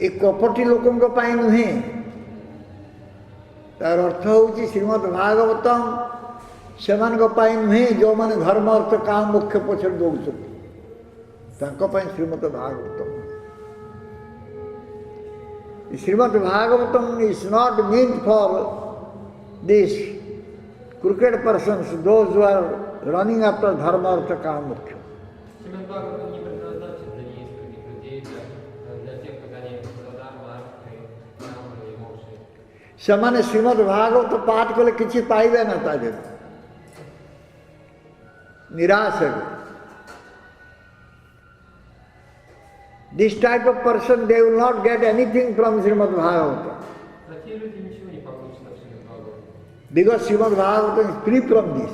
ଏ କପଟି ଲୋକଙ୍କ ପାଇଁ ନୁହେଁ. ତାର ଅର୍ଥ ହେଉଛି ଶ୍ରୀମଦ୍ ଭାଗବତମ୍ ସେମାନଙ୍କ ପାଇଁ ନୁହେଁ ଯେଉଁମାନେ ଧର୍ମ ଅର୍ଥ କାମ ମୋକ୍ଷ ପଛରେ ଦୌଡ଼ୁଛନ୍ତି ତାଙ୍କ ପାଇଁ ଶ୍ରୀମଦ୍ Bhagavatam. Srimad Bhagavatam is not meant for these crooked persons, those who are running after dharma, artha, kama, moksha. Srimad Bhagavatam не предназначен для неискренних людей, для тех, кто гоняет за дharma, арты, кама и мокши. ସେମାନେ ଶ୍ରୀମଦ୍ ଭାଗବତ ପାଠ କଲେ କିଛି ପାଇବେ ନା ତା ଦେହରେ ନିରାଶ ହେବେ. This type of person, they will not get anything from Srimad Bhagavatam. Такие люди ничего не получат от Srimad Bhagavatam. Because Srimad Bhagavatam is free from this.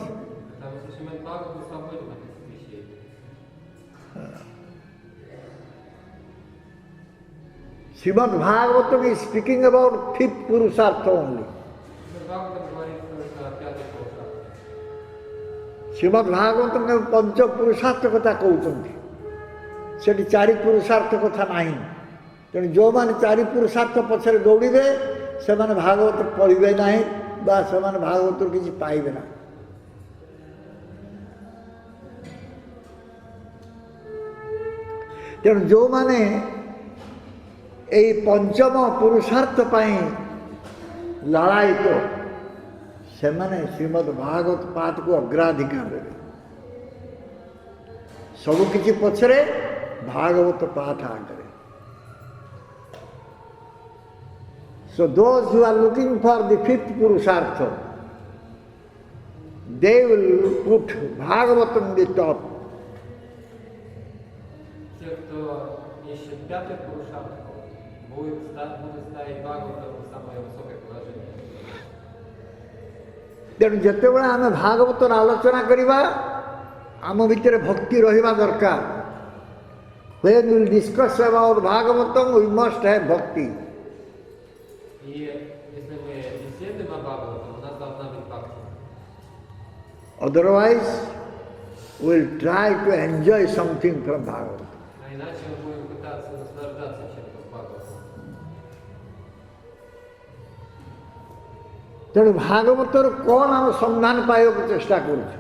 Потому что Srimad Bhagavatam свободен от этих вещей. Srimad Bhagavatam is speaking about fifth Purushartha only. Srimad Bhagavatam говорит только о пятой пурушарте. ଶ୍ରୀମଦ୍ ଭାଗବତ ପଞ୍ଚ ପୁରୁଷାର୍ଥ କଥା କହୁଛନ୍ତି, ସେଠି ଚାରି ପୁରୁଷାର୍ଥ କଥା ନାହିଁ। ତେଣୁ ଯେଉଁମାନେ ଚାରି ପୁରୁଷାର୍ଥ ପଛରେ ଦୌଡ଼ିବେ ସେମାନେ ଭାଗବତ ପଢ଼ିବେ ନାହିଁ ବା ସେମାନେ ଭାଗବତରୁ କିଛି ପାଇବେ ନାହିଁ। ତେଣୁ ଯେଉଁମାନେ ଏହି ପଞ୍ଚମ ପୁରୁଷାର୍ଥ ପାଇଁ ଲଳାୟିତ ସେମାନେ ଶ୍ରୀମଦ୍ ଭାଗବତ ପାଠକୁ ଅଗ୍ରାଧିକାର ଦେବେ। ସବୁକିଛି ପଛରେ ଭାଗବତ ପାଠ ଆଗରେ। So those who are looking for the fifth purushartha, they will put Bhagavatam on the top. Те, кто ищет пятый пурушарт, будут ставить Бхагаватам в самое высокое положение. ତେଣୁ ଯେତେବେଳେ ଆମେ ଭାଗବତର ଆଲୋଚନା କରିବା ଆମ ଭିତରେ ଭକ୍ତି ରହିବା ଦରକାର। When we will discuss about Bhagavatam, we must have bhakti. И если мы беседуем о Бхагаватам, у нас должна быть бхакти. Otherwise, we will try to enjoy something from Bhagavatam. А иначе мы будем пытаться наслаждаться чем-то в Бхагаватам. ତେଣୁ ଭାଗବତର କ'ଣ ଆମେ ସନ୍ଧାନ ପାଇବାକୁ ଚେଷ୍ଟା କରୁଛୁ,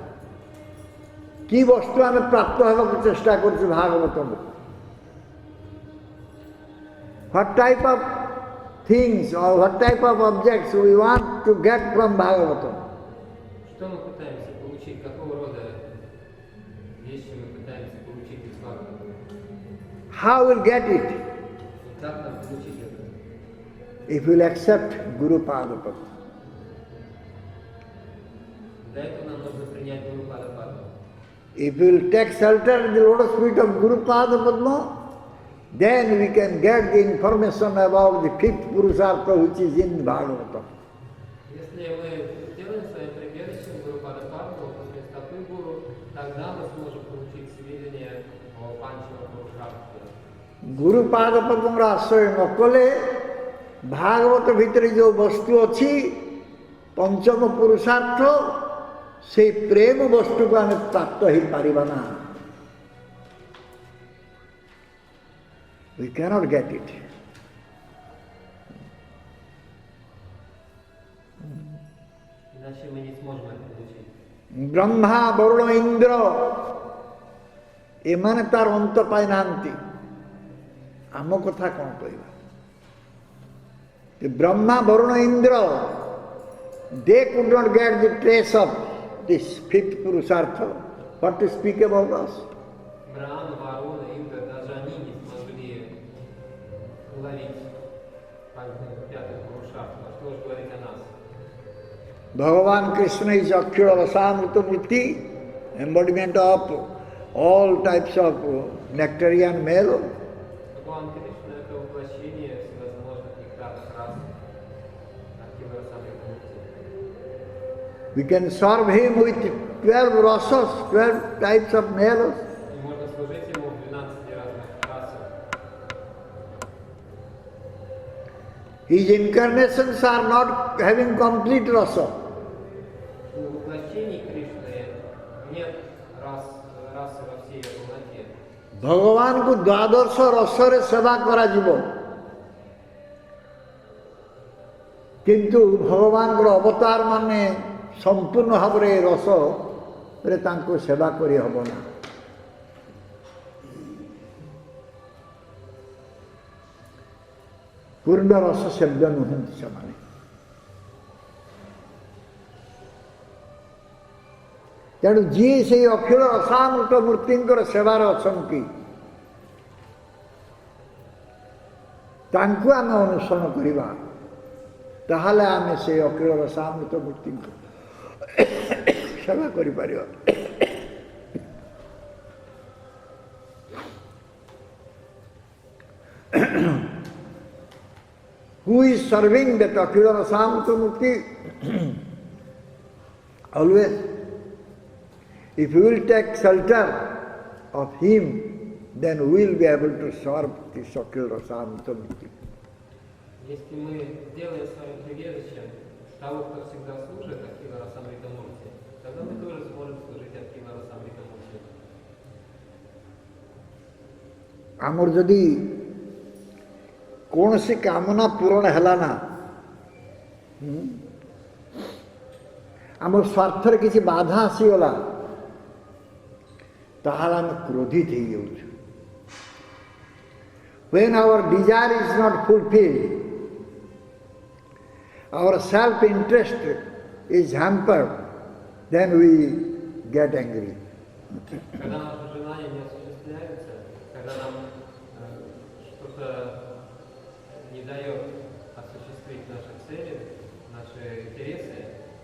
କି ବସ୍ତୁ ଆମେ ପ୍ରାପ୍ତ ହେବାକୁ ଚେଷ୍ଟା କରୁଛୁ ଭାଗବତରୁ। What type of things or what type of objects we want to get from Bhagavatam. Что мы пытаемся получить, какого рода вещи мы пытаемся получить из Бхагаватам? How we'll get it? И как нам получить это? If we'll accept Guru Padapad. Для этого нам нужно принять Гуру Падападму. If we'll take shelter in the lotus feet of Guru Padapad, then we can get the information about the fifth Purushartha which is in Bhagavatam. Если мы сделаем своим прибежищем Гуру Падападму, после стопы Гуру, тогда мы сможем получить сведения о Панчама Пурушарте. Guru Padapad ଆଶ୍ରୟ ନ କଲେ ଭାଗବତ ଭିତରେ ଯେଉଁ ବସ୍ତୁ ଅଛି ପଞ୍ଚମ ପୁରୁଷାର୍ଥ, ସେଇ ପ୍ରେମ ବସ୍ତୁକୁ ଆମେ ପ୍ରାପ୍ତ ହେଇପାରିବା ନା। We cannot get it. Иначе мы не сможем это получить. Brahma Varun Indra ଏମାନେ ତାର ଅନ୍ତ ପାଇନାହାନ୍ତି, ଆମ କଥା କ'ଣ କହିବା। Brahma Varun Indra, they could not get the trace of this fifth purushartha. What to speak about us? Брахма, Варуна, Индра, даже они не смогли уловить пятый Пурушарта. А что же говорить о нас? Bhagavan Krishna is Akshara Rasamrita Murti, embodiment of all types of nectarian male. Бхагаван Кришна — это воплощение всевозможных нектарных рас, Актива Расамрita. We can serve him with 12 rasas, 12 types of males. И можно служить ему в 12 разных расах. His incarnations are not having complete rasa. У воплощений Кришны нет расы во всей ее полноте. ଭଗବାନଙ୍କୁ ଦ୍ୱାଦଶ ରସରେ ସେବା କରାଯିବ, କିନ୍ତୁ ଭଗବାନଙ୍କର ଅବତାର ମାନେ ସମ୍ପୂର୍ଣ୍ଣ ଭାବରେ ରସରେ ତାଙ୍କୁ ସେବା କରି ହେବ ନା। ପୂର୍ଣ୍ଣ ରସ ସେବ୍ୟ ନୁହନ୍ତି ସେମାନେ। ତେଣୁ ଯିଏ ସେଇ ଅଖିଳ ରସାମୃତ ମୂର୍ତ୍ତିଙ୍କର ସେବାରେ ଅଛନ୍ତି ତାଙ୍କୁ ଆମେ ଅନୁସରଣ କରିବା, ତାହେଲେ ଆମେ ସେଇ ଅଖିଳ ରସାମୃତ ମୂର୍ତ୍ତିଙ୍କ ସେବା କରିପାରିବା। Who is serving that Akhila Rasamrita Murti? Always. If we will take shelter of him, then we will be able to serve this Akhila Rasamrita Murti. Если мы сделаем своим прибежищем того, кто всегда служит Актива Расамрита Мурти, тогда мы тоже сможем служить от Кимара Самритам Мучи. आमर जदि कौन सी कामना पूरण है ना आम स्वार्थर किसी बाधा आसीगला ताहाल आम क्रोधित हो जाऊँ when our desire is not fulfilled our self interest is hampered then we get angry. Когда наши желания не осуществляются, когда нам что-то не дает осуществить наши цели, наши интересы,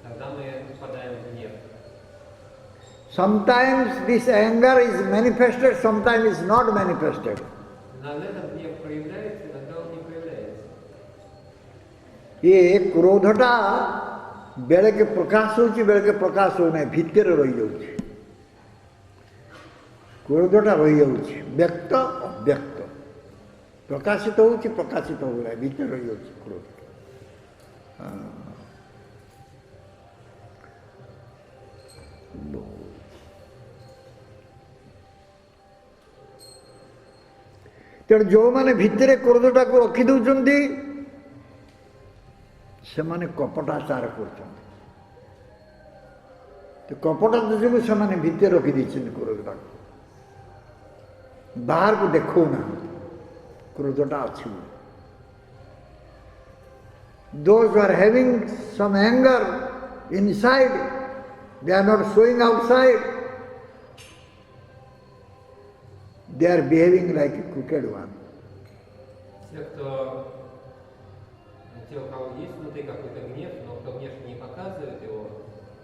тогда мы впадаем в гнев. Sometimes this anger is manifested, sometimes is not manifested. Иногда этот гнев проявляется, иногда он не проявляется. ये क्रोधटा बेले के प्रकाश होची बेले के प्रकाश होने भीतर रही जाउची क्रोधटा रही जाउची व्यक्त अव्यक्त प्रकाशित होची प्रकाशित हो गया भीतर रही जाउची क्रोध तेणु जो मैंने भितर क्रोधटा को रखी दौरान से माने कपटाचार कर कपटा जो से भितर रखी क्रोधटा बाहर को देखो ना क्रोधटा अच्छी those who are having some anger inside they are not showing outside they are behaving like a crooked one. Те, у кого есть внутри какой-то гнев, но кто внешне не показывает его,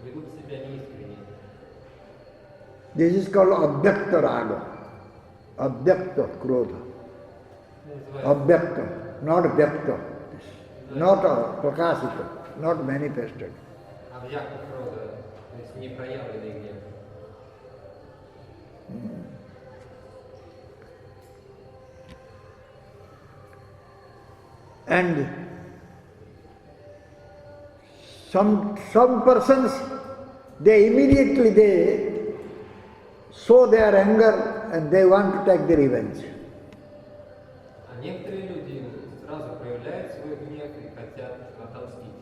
ведут себя неискренне. This is called abhyakta raga, abhyakta krodha, abhyakta, not vyakta, not prakasita, not manifested. Абьякта крода, то есть непроявленный гнев. And some persons, they immediately show their anger and they want to take the revenge. А некоторые люди сразу проявляют свой гнев и хотят отомстить.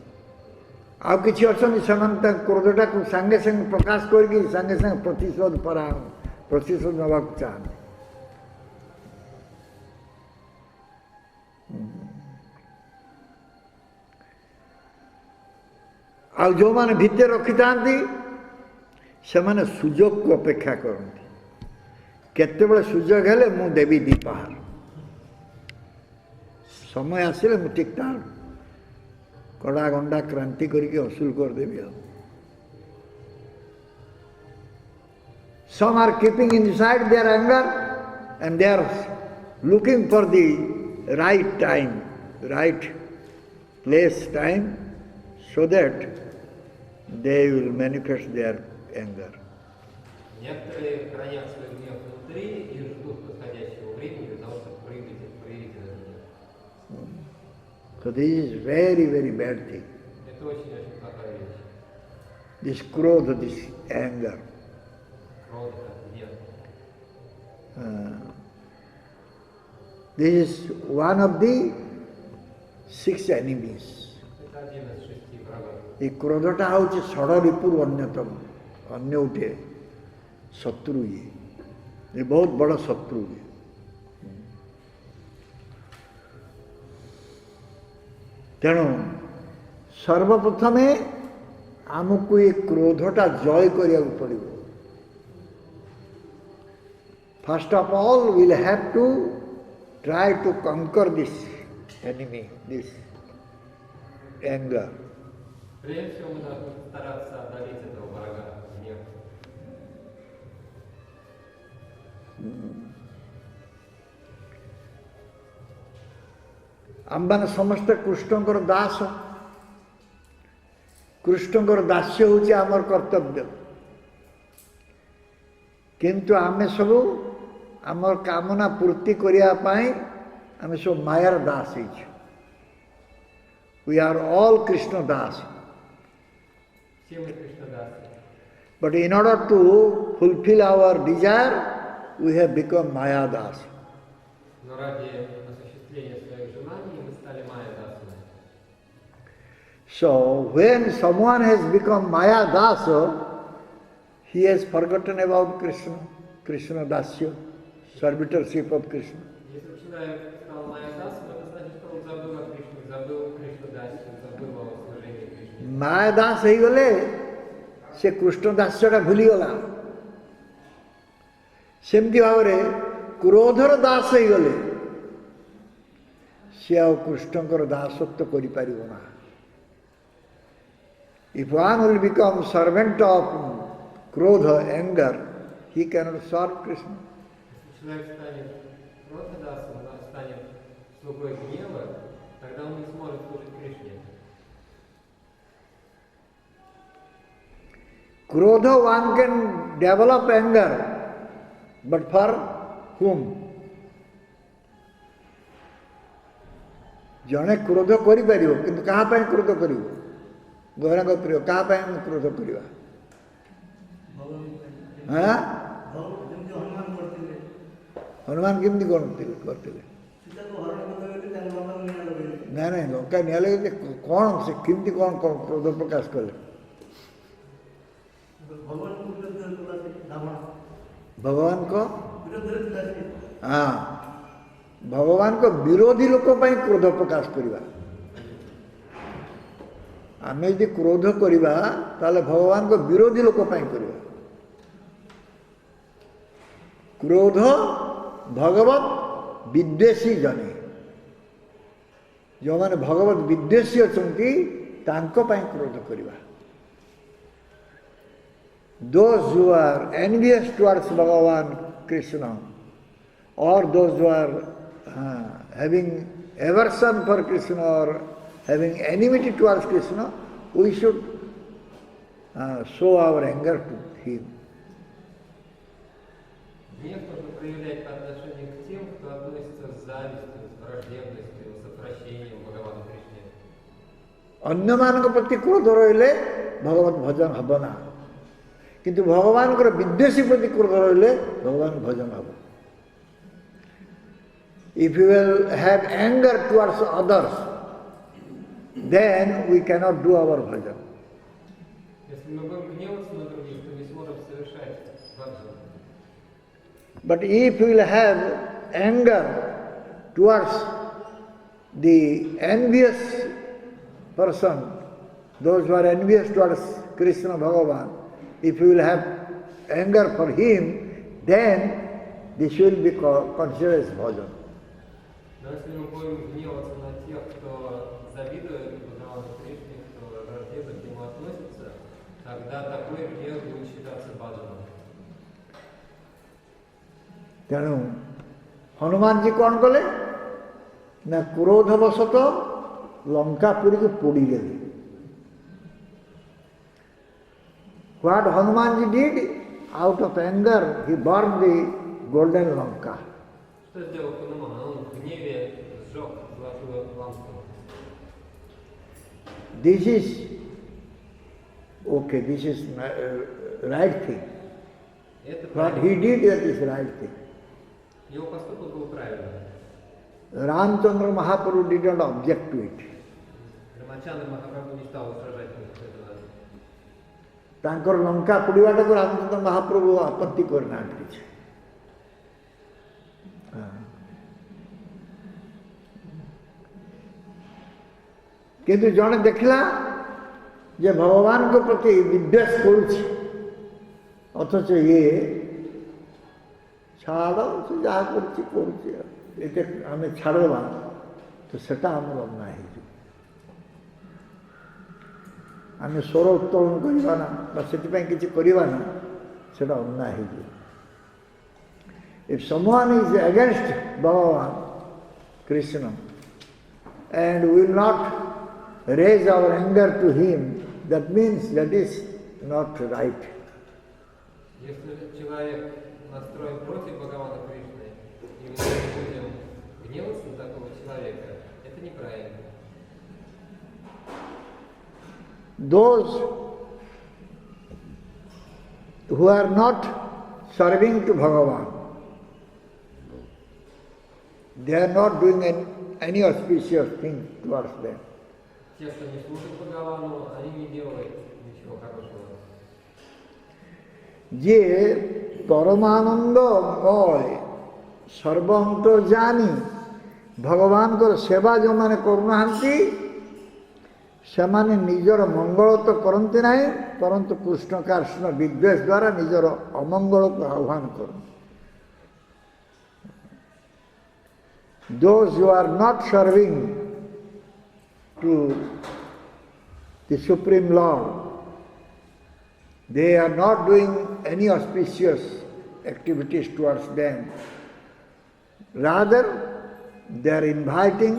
ଆଉ କିଛି ଅଛନ୍ତି ସେମାନେ ତା କ୍ରୋଧଟାକୁ ସାଙ୍ଗେ ସାଙ୍ଗେ ପ୍ରକାଶ କରିକି ସାଙ୍ଗେ ସାଙ୍ଗେ ପ୍ରତିଶୋଧ ନେବାକୁ ଚାହାନ୍ତି. ଆଉ ଯେଉଁମାନେ ଭିତରେ ରଖିଥାନ୍ତି ସେମାନେ ସୁଯୋଗକୁ ଅପେକ୍ଷା କରନ୍ତି କେତେବେଳେ ସୁଯୋଗ ହେଲେ ମୁଁ ଦେବି ଦୀପାହାର ସମୟ ଆସିଲେ ମୁଁ ଠିକ୍ ତା କଡ଼ା ଗଣ୍ଡା କ୍ରାନ୍ତି କରିକି ଅସୁଲ କରିଦେବି ଆଉ some are keeping inside their anger and they are looking for the right time right place time so that they will manifest their anger. Некоторые хранят свой гнев внутри и ждут подходящего времени для того, чтобы проявить этот гнев. So this is very, very bad thing. Это очень-очень плохая вещь. This krodha, this anger. Крода, гнев. This is one of the 6 enemies. Это один из 6 врагов. ये क्रोधटा हूँ षड़रिपुर अन्यतम अन्य उठे शत्रु ये बहुत बड़ा शत्रु ये तेणु सर्वप्रथम आमको ये क्रोधटा जय करिया पड़ो first of all will have to try to conquer this enemy this anger. Прежде всего мы должны стараться одолеть этого врага, гнев. आम्बान समस्त कृष्णकर दास कृष्णकर दास्य होची आमर कर्तव्य किंतु आमे सब आमर कामना पूर्ति करिया पाई आमे सब मायार दास ही we are all Krishna das. Все мы Кришнадасы. But in order to fulfill our desire, we have become Mayadas. Но ради осуществления своих желаний мы стали майя-дасами. So when someone has become Mayadasa, he has forgotten about Krishna, Krishna Dasya, servitorship of Krishna. Если человек стал майя-дасом, это значит, что он забыл о Кришне, забыл Кришна-дасью, забыл о служении Кришне. Mayadas ହେଇଗଲେ ସେ କୃଷ୍ଣ ଦାସ୍ୟଟା ଭୁଲିଗଲା। ସେମିତି ଭାବରେ କ୍ରୋଧର ଦାସ ହେଇଗଲେ ସେ ଆଉ କୃଷ୍ଣଙ୍କର ଦାସତ୍ୱ କରିପାରିବ ନା। If one will become servant of krodha, anger, he cannot serve Krishna. Если человек станет кротодасом, станет слугой гнева, тогда он не сможет служить Кришне. Krodha one can develop anger, but for whom? ଜଣେ କ୍ରୋଧ କରିପାରିବ କିନ୍ତୁ କାହା ପାଇଁ କ୍ରୋଧ କରିବ? ଗୌରାଙ୍ଗ ପ୍ରିୟ କାହା ପାଇଁ ଆମେ କ୍ରୋଧ କରିବା? ହନୁମାନ କେମିତି କରିଥିଲେ? ନାଇଁ ନାଇଁ ଲଙ୍କା ନିଆଁ ଲଗେଇ କ'ଣ ସେ କେମିତି କ'ଣ କ୍ରୋଧ ପ୍ରକାଶ କଲେ? ଭଗବାନଙ୍କ ଭଗବାନଙ୍କ ବିରୋଧୀ ଲୋକ ପାଇଁ କ୍ରୋଧ ପ୍ରକାଶ କରିବା। ଆମେ ଯଦି କ୍ରୋଧ କରିବା ତାହେଲେ ଭଗବାନଙ୍କ ବିରୋଧୀ ଲୋକ ପାଇଁ କରିବା। କ୍ରୋଧ ଭଗବତ ବିଦ୍ୱେଷୀ ଜଣେ, ଯେଉଁମାନେ ଭଗବତ ବିଦ୍ୱେଷୀ ଅଛନ୍ତି ତାଙ୍କ ପାଇଁ କ୍ରୋଧ କରିବା। Those who are envious towards Bhagavan Krishna, or those who are having aversion for Krishna or having enmity towards Krishna, we should show our anger to him. Гнев нужно проявлять по отношению к тем, кто относится с завистью, с враждебностью, с отвращением к Бхагавану Кришне. ଅନ୍ୟମାନଙ୍କ ପ୍ରତି କ୍ରୋଧ ରହିଲେ ଭଗବତ ଭଜନ ହେବ ନା, କିନ୍ତୁ ଭଗବାନଙ୍କର ବିଦ୍ୱେଷୀ ପ୍ରତି କ୍ରୋଧ ରହିଲେ ଭଗବାନ ଭଜନ ହେବ। If you will have anger towards others, then we cannot do our bhajan. Если мы будем гневаться на других, то не сможем совершать баджан. But if we will have anger towards the envious person, those who are envious towards Krishna Bhagavan, if we will have anger for him, then this will be considered as bhajan. Но если мы будем гневаться на тех, кто завидует Бхагавану Кришне, кто враждебно к нему относится, тогда такой гнев будет считаться баджаном. ତେଣୁ ହନୁମାନଜୀ କ'ଣ କଲେ ନା କ୍ରୋଧବଶତଃ ଲଙ୍କାପୁରୀକୁ ପୋଡ଼ିଦେଲେ। What Hanumanji did, out of anger, he burned the golden Lanka. Что сделал Хануман? Он в гневе сжег золотую лампу. This is okay, this is right thing. What he did, that is right thing. Его поступок был правильным. Ramchandra Mahaprabhu did not object to it. Рамачандра Махапрабху не стал возражать против этого. ତାଙ୍କର ଲଙ୍କା ପୋଡ଼ିବାଟାକୁ ରାମଚନ୍ଦ୍ର ମହାପ୍ରଭୁ ଆପତ୍ତି କରିନାହାନ୍ତି କିଛି। କିନ୍ତୁ ଜଣେ ଦେଖିଲା ଯେ ଭଗବାନଙ୍କ ପ୍ରତି ବିଦ୍ୱେଷ କରୁଛି, ଅଥଚ ଇଏ ଛାଡ଼ ସେ ଯାହା କରୁଛି କରୁଛି, ଏତେ ଆମେ ଛାଡ଼ିଦେବା ତ ସେଟା ଆମର ଅନ୍ୟାୟ ହେଇଯିବ। ଆମେ ସ୍ୱର ଉତ୍ତୋଳନ କରିବା ନା ବା ସେଥିପାଇଁ କିଛି କରିବା ନା, ସେଟା ଅନ୍ୟାୟ ହେଇଯିବ। If someone is against Bhagavan Krishna and will not raise our anger to him, that means that is not right. Если человек настроен против Бхагавана Кришны, и мы не будем гневаться на такого человека, это неправильно. Those who are not serving to Bhagavan. They are not doing any auspicious thing towards them. Те, кто не служит Бхагавану, они не делают ничего хорошего. যে ପରମାନନ୍ଦମୟ ସର୍ବନ୍ତର୍ଯାମୀ ଭଗବାନଙ୍କର ସେବା ଯେଉଁମାନେ କରୁନାହାନ୍ତି ସେମାନେ ନିଜର ମଙ୍ଗଳ ତ କରନ୍ତି ନାହିଁ ପରନ୍ତୁ କୃଷ୍ଣ କୃଷ୍ଣ ବିଦ୍ୱେଷ ଦ୍ୱାରା ନିଜର ଅମଙ୍ଗଳକୁ ଆହ୍ୱାନ କରନ୍ତି. Those who are not serving to the Supreme Lord, they are not doing any auspicious activities towards them. Rather, they are inviting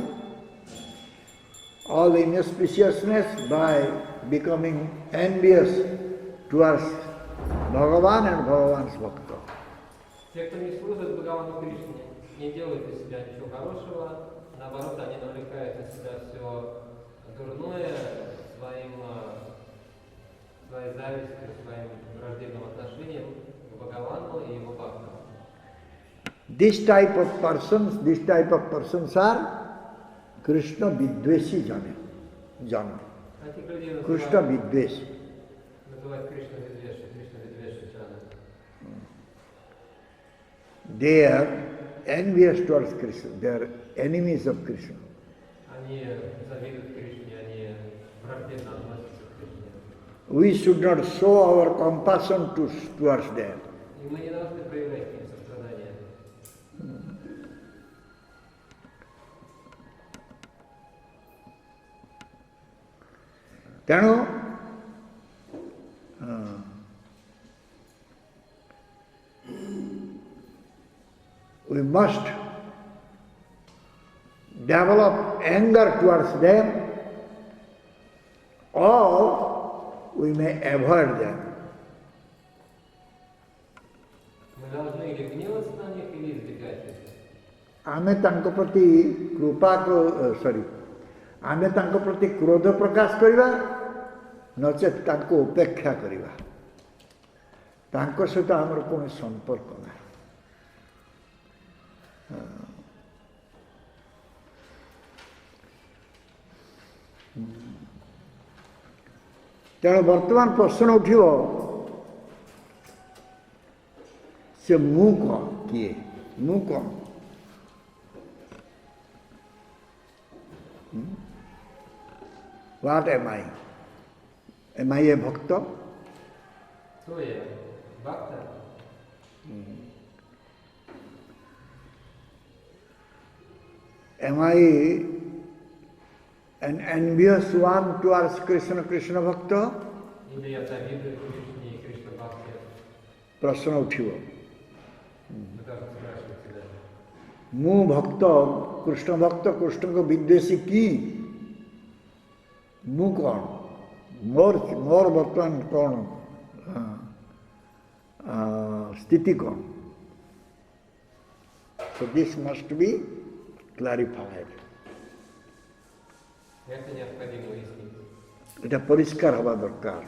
all inauspiciousness by becoming envious towards Bhagavan and Bhagavan's Bhakta. Те, кто не служит Бхагавану Кришне, не делают из себя ничего хорошего, наоборот, они навлекают на себя все дурное своей завистью, своим враждебным отношением к Бхагавану и его бхактам. This type of persons are Krishna Vidveshi Jana. Этих людей Krishna Vidveshi. называют Кришна Видвеши Чана. They are envious towards Krishna. They are enemies of Krishna. Они завидуют Кришне, они враждебно относятся к Кришне. We should not show our compassion towards them. И мы не должны проявлять к ним сострадание. ତେଣୁ we must develop anger towards them or we may avoid them. Мы должны или гневаться на них, или избегать их. ଆମେ ତାଙ୍କ ପ୍ରତି ଆମେ ତାଙ୍କ ପ୍ରତି କ୍ରୋଧ ପ୍ରକାଶ କରିବା ନଚେତ୍ ତାଙ୍କୁ ଉପେକ୍ଷା କରିବା. ତାଙ୍କ ସହିତ ଆମର କୌଣସି ସମ୍ପର୍କ ନାହିଁ. ତେଣୁ ବର୍ତ୍ତମାନ ପ୍ରଶ୍ନ ଉଠିବ ସେ ମୁଁ କ'ଣ କିଏ ମୁଁ କ'ଣ What am I? Am I a bhakta? Кто я? Бхакта? Am I an envious one towards Krishna Bhakta? Или я завидую Кришне и Кришна Бхакте? ପ୍ରଶ୍ନ ଉଠିବ. Мы должны спрашивать себя. ମୁଁ ଭକ୍ତ କୃଷ୍ଣ ଭକ୍ତ କୃଷ୍ଣଙ୍କ ବିଦ୍ୱେଷୀ କି ମୁଁ କ'ଣ ମୋର ବର୍ତ୍ତମାନ କ'ଣ ସ୍ଥିତି କ'ଣ? So this must be clarified. Это необходимо выяснить. এটা পরিষ্কার হওয়া দরকার.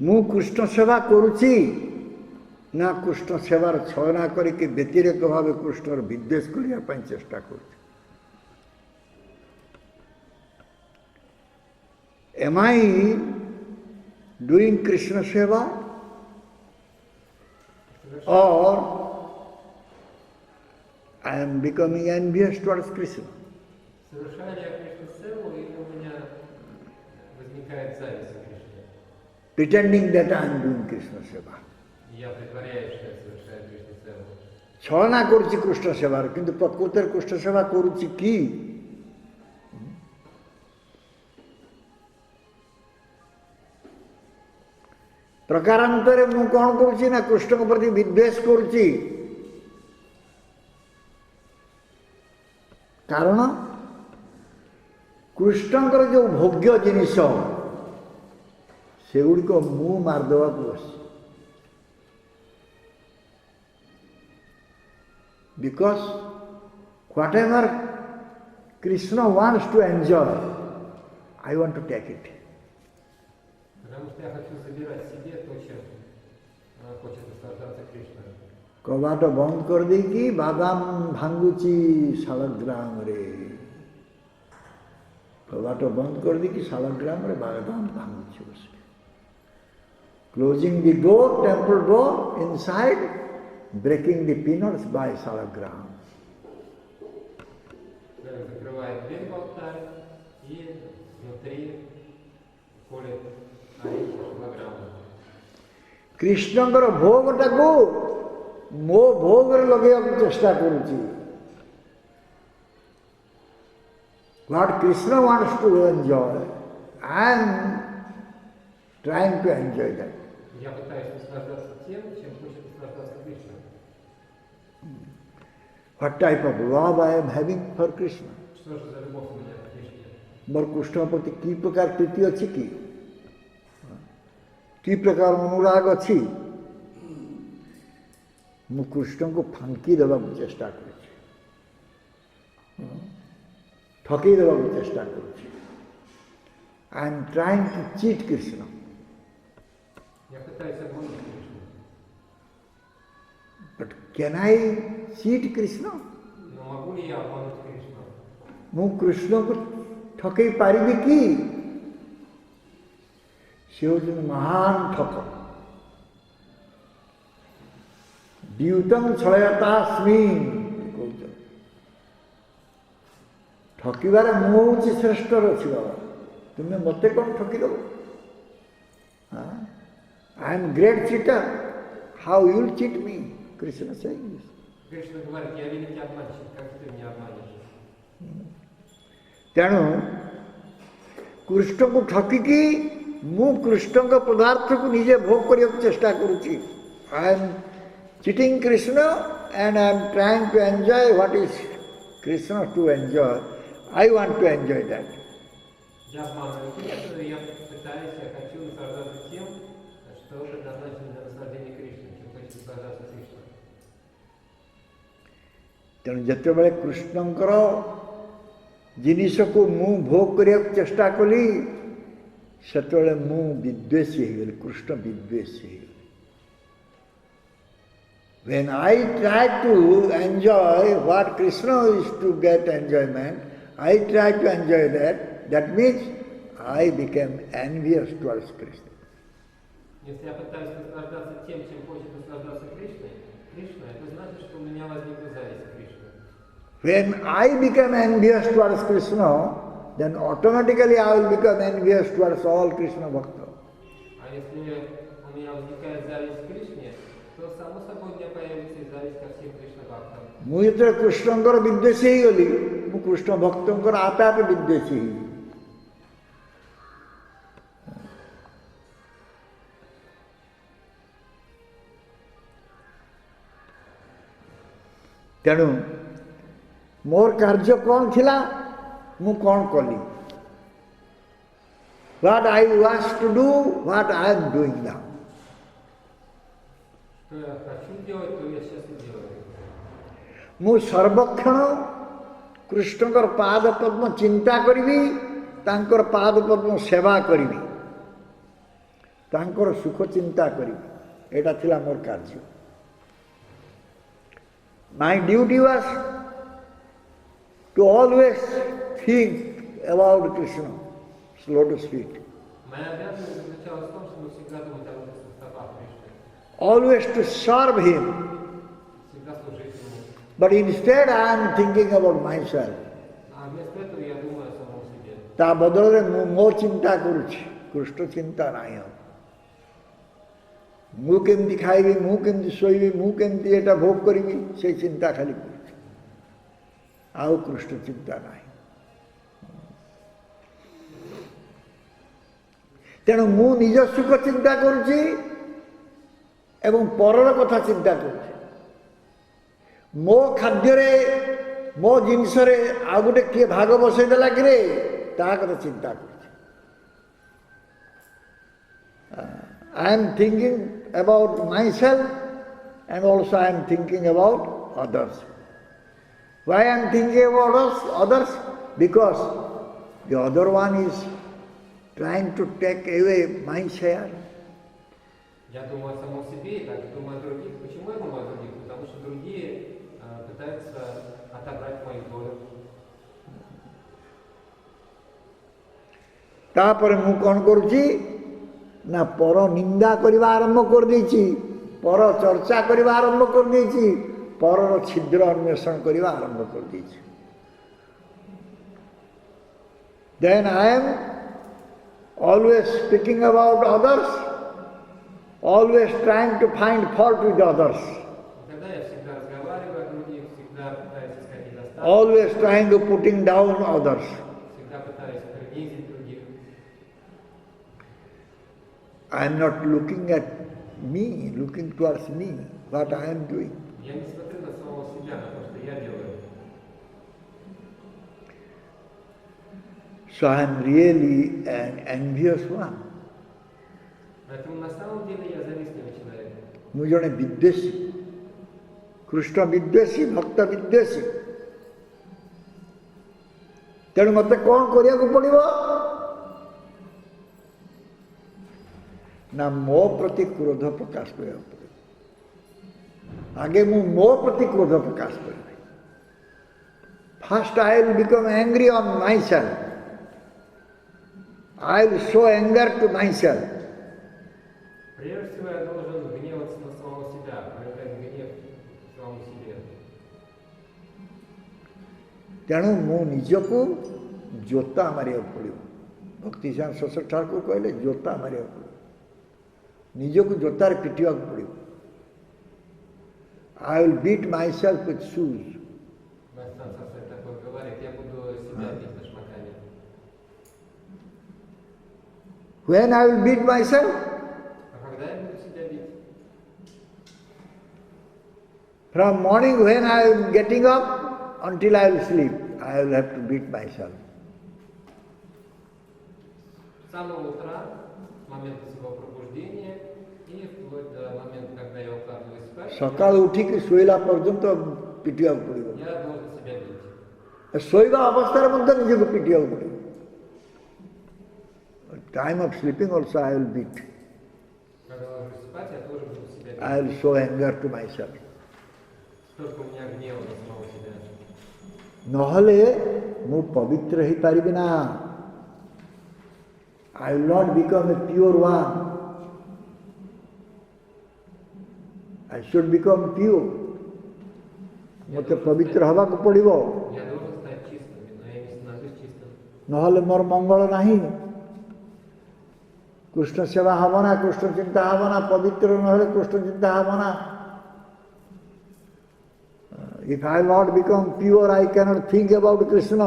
ମୁଁ କୃଷ୍ଣ ସେବା କରୁଛି ନା କୃଷ୍ଣ ସେବାର ଛଳନା କରିକି ବ୍ୟତିରେକ ଭାବେ କୃଷ୍ଣର ବିଦ୍ୱେଷ କରିବା ପାଇଁ ଚେଷ୍ଟା କରୁଛି. Am I doing Krishna seva or I am becoming envious towards Krishna? Совершаю ли я Кришна севу, или у меня возникает зависть к Кришне? Pretending that I am doing Krishna seva. Я притворяюсь, что я совершаю Кришна севу. ଛଳନା କରୁଛି କୃଷ୍ଣ ସେବାର କିନ୍ତୁ ପ୍ରକୃତରେ କୃଷ୍ଣ ସେବା କରୁଛି କି? ପ୍ରକାରାନ୍ତରେ ମୁଁ କ'ଣ କରୁଛି ନା କୃଷ୍ଣଙ୍କ ପ୍ରତି ବିଦ୍ୱେଷ କରୁଛି. କାରଣ କୃଷ୍ଣଙ୍କର ଯେଉଁ ଭୋଗ୍ୟ ଜିନିଷ ସେଗୁଡ଼ିକ ମୁଁ ମାରିଦେବାକୁ ବସିଛି. Because whatever Krishna wants to enjoy, I want to take it. Потому что я хочу забирать себе то, чем хочет наслаждаться Кришна. କବାଟ ବନ୍ଦ କରିଦେଇକି ବାଦାମ ଭାଙ୍ଗୁଛି ଶାଳଗ୍ରାମରେ। କବାଟ ବନ୍ଦ କରିଦେଇକି ଶାଳଗ୍ରାମରେ ବାଦାମ ଭାଙ୍ଗୁଛି ବସିକି। Closing the door, temple door, inside, breaking the peanuts by Salagram. Закрывает дверь в алтарь и внутри колет орехи шалограммы. କୃଷ୍ଣଙ୍କର ଭୋଗଟାକୁ ମୋ ଭୋଗରେ ଲଗେଇବାକୁ ଚେଷ୍ଟା କରୁଛି। What Krishna wants to enjoy, I am trying to enjoy that. Я пытаюсь наслаждаться тем, чем хочет наслаждаться Кришна. What type of love I am having for Krishna? Что же за любовь у меня к Кришне? ମୋର କୃଷ୍ଣ ପ୍ରତି କି ପ୍ରକାର ପ୍ରୀତି ଅଛି କି ପ୍ରକାର ଅନୁରାଗ ଅଛି? ମୁଁ କୃଷ୍ଣଙ୍କୁ ଫାଙ୍କି ଦେବାକୁ ଚେଷ୍ଟା କରୁଛି, ଠକେଇ ଦେବାକୁ ଚେଷ୍ଟା କରୁଛି। I am trying to cheat Krishna. Я пытаюсь обмануть Кришну. But can I cheat Krishna? Но могу ли я обмануть Кришну? ମୁଁ କୃଷ୍ଣଙ୍କୁ ଠକେଇ ପାରିବି କି? ସେ ହେଉଛନ୍ତି ମହାନ ଠକ। ଦ୍ୟୁତଂ ଛଳୟତାସ୍ମି କହୁଛନ୍ତି। ଠକିବାରେ ମୁଁ ହେଉଛି ଶ୍ରେଷ୍ଠ ଅଛି ବାବା, ତୁମେ ମୋତେ କ'ଣ ଠକିଦେବ? I am great cheater. How you will cheat me? Krishna saying this. Кришна говорит, я великий обманщик, как ты меня обманешь? ତେଣୁ କୃଷ୍ଣଙ୍କୁ ଠକିକି ମୁଁ କୃଷ୍ଣଙ୍କ ପଦାର୍ଥକୁ ନିଜେ ଭୋଗ କରିବାକୁ ଚେଷ୍ଟା କରୁଛି। I am cheating Krishna and I am trying to enjoy what is Krishna to enjoy. I want to enjoy that. Я обманываю Кришну, и я пытаюсь, я хочу наслаждаться тем, что предназначено для наслаждения Кришны, чем хочет наслаждаться Кришна. ତେଣୁ ଯେତେବେଳେ କୃଷ୍ଣଙ୍କର ଜିନିଷକୁ ମୁଁ ଭୋଗ କରିବାକୁ ଚେଷ୍ଟା କଲି, ସେତେବେଳେ ମୁଁ ବିଦ୍ୱେଷୀ ହେଇଗଲି, କୃଷ୍ଣ ବିଦ୍ୱେଷୀ ହେଇଗଲି। When I try to enjoy what Krishna is to get enjoyment, I try to enjoy that. That means I became envious towards Krishna. Если я пытаюсь наслаждаться тем, чем хочет наслаждаться Кришна, это значит, что у меня возникла зависть к Кришне. When I become envious towards Krishna, then automatically I will become envious towards all Krishna Bhakta. А если у меня возникает зависть к Кришне, то само собой у меня появится и зависть ко всем Кришна Бхактам. ମୁଁ ଯେତେବେଳେ କୃଷ୍ଣଙ୍କର ବିଦ୍ୱେଷୀ ହେଇଗଲି, ମୁଁ କୃଷ୍ଣ ଭକ୍ତଙ୍କର ଆପେ ଆପେ ବିଦ୍ୱେଷୀ ହେଇଗଲି। ତେଣୁ ମୋର କାର୍ଯ୍ୟ କ'ଣ ଥିଲା, ମୁଁ କ'ଣ କଲି? What I was to do, what I am doing now. Что я хочу делать, то я сейчас и делаю. ମୁଁ ସର୍ବକ୍ଷଣ କୃଷ୍ଣଙ୍କର ପାଦ ପଦ୍ମ ଚିନ୍ତା କରିବି, ତାଙ୍କର ପାଦ ପଦ୍ମ ସେବା କରିବି, ତାଙ୍କର ସୁଖ ଚିନ୍ତା କରିବି। ଏଇଟା ଥିଲା ମୋର କାର୍ଯ୍ୟ। My duty was to always think about Krishna, slow to speak. Моя обязанность заключалась в том, чтобы всегда думать об этих стопах Кришны, Always to serve him. всегда служить ему. But instead I am thinking about myself. А вместо этого я думаю о самом себе. ତା ବଦଳରେ ମୁଁ ମୋ ଚିନ୍ତା କରୁଛି, କୃଷ୍ଣ ଚିନ୍ତା ନାହିଁ ଆଉ। ମୁଁ କେମିତି ଖାଇବି, ମୁଁ କେମିତି ଶୋଇବି, ମୁଁ କେମିତି ଏଇଟା ଭୋଗ କରିବି, ସେଇ ଚିନ୍ତା ଖାଲି କରୁଛି, ଆଉ କୃଷ୍ଣ ଚିନ୍ତା ନାହିଁ। ତେଣୁ ମୁଁ ନିଜ ସୁଖ ଚିନ୍ତା କରୁଛି ଏବଂ ପରର କଥା ଚିନ୍ତା କରୁଛି। ମୋ ଖାଦ୍ୟରେ, ମୋ ଜିନିଷରେ ଆଉ ଗୋଟେ କିଏ ଭାଗ ବସେଇଦେଲା କିରେ, ତା କଥା ଚିନ୍ତା କରୁଛି। I am thinking about myself and also I am thinking about others. Why I am thinking about others? Because the other one is trying to take away my share. Я думаю о самом себе и также думаю о других. Почему я думаю о других? Потому что другие пытаются отобрать мою долю. तापर मु कौन करुची ना पर निंदा करवा आरंभ कर देची पर चर्चा करवा आरंभ कर देची परर छिद्र अन्वेषण करवा आरंभ कर देची then I am always speaking about others, always trying to find fault with others, Когда я всегда разговариваю о других, всегда пытаюсь искать недостатки, always trying to putting down others. всегда пытаюсь принизить других. I am not looking at me, looking towards me, what I am doing. Я не смотрю на самого себя, на то, что я делаю. So I am really an envious one. Поэтому на самом деле я завистливый человек. ମୁଁ ଜଣେ ବିଦ୍ୱେଷୀ କୃଷ୍ଣ ବିଦ୍ୱେଷୀ ଭକ୍ତ ବିଦ୍ୱେଷୀ ତେଣୁ ମୋତେ କ'ଣ କରିବାକୁ ପଡ଼ିବ ନା ମୋ ପ୍ରତି କ୍ରୋଧ ପ୍ରକାଶ କରିବାକୁ ପଡ଼ିବ ଆଗେ ମୁଁ ମୋ ପ୍ରତି କ୍ରୋଧ ପ୍ରକାଶ କରିବି first I will become angry on myself I will show anger to myself. Прежде всего я должен гневаться на самого себя, проявлять гнев самому себе. ତେଣୁ ମୁଁ ନିଜକୁ ଜୋତା ମାରିବାକୁ ପଡ଼ିବ ଭକ୍ତିସ୍ୱାମୀ ଶେଷର ଠାକୁର କହିଲେ ଜୋତା ମାରିବାକୁ ପଡ଼ିବ ନିଜକୁ ଜୋତାରେ ପିଟିବାକୁ ପଡ଼ିବ I will beat myself with shoes. Мастер Сасай такой говорит, я буду себя бить башмаками. When I will beat myself? А когда я буду себя бить? From morning when I am getting up until I will sleep, I will have to beat myself. С самого утра, с момента своего пробуждения и вплоть до момента, когда я укладываюсь спать, ସକାଳୁ ଉଠିକି ଶୋଇଲା ପର୍ଯ୍ୟନ୍ତ ପିଟିବାକୁ ପଡ଼ିବ я должен себя бить. ଶୋଇବା ଅବସ୍ଥାରେ ମଧ୍ୟ ନିଜକୁ ପିଟିବାକୁ ପଡ଼ିବ Time of sleeping also I will beat. Когда ложусь спать, я тоже буду себя бить. I will show anger to myself. Столько у меня гнева на самого себя. ନହେଲେ ମୁଁ ପବିତ୍ର ହେଇପାରିବି ନା I will not become a pure one. I should become pure. ମୋତେ ପବିତ୍ର ହେବାକୁ ପଡ଼ିବ Я должен стать чистым, но я не становлюсь чистым. ନହେଲେ ମୋର ମଙ୍ଗଳ ନାହିଁ କୃଷ୍ଣ ସେବା ହେବ ନା କୃଷ୍ଣ ଚିନ୍ତା ହେବ ନା ପବିତ୍ର ନହେଲେ କୃଷ୍ଣ ଚିନ୍ତା ହେବ ନା If I will not become pure, I cannot think about Krishna.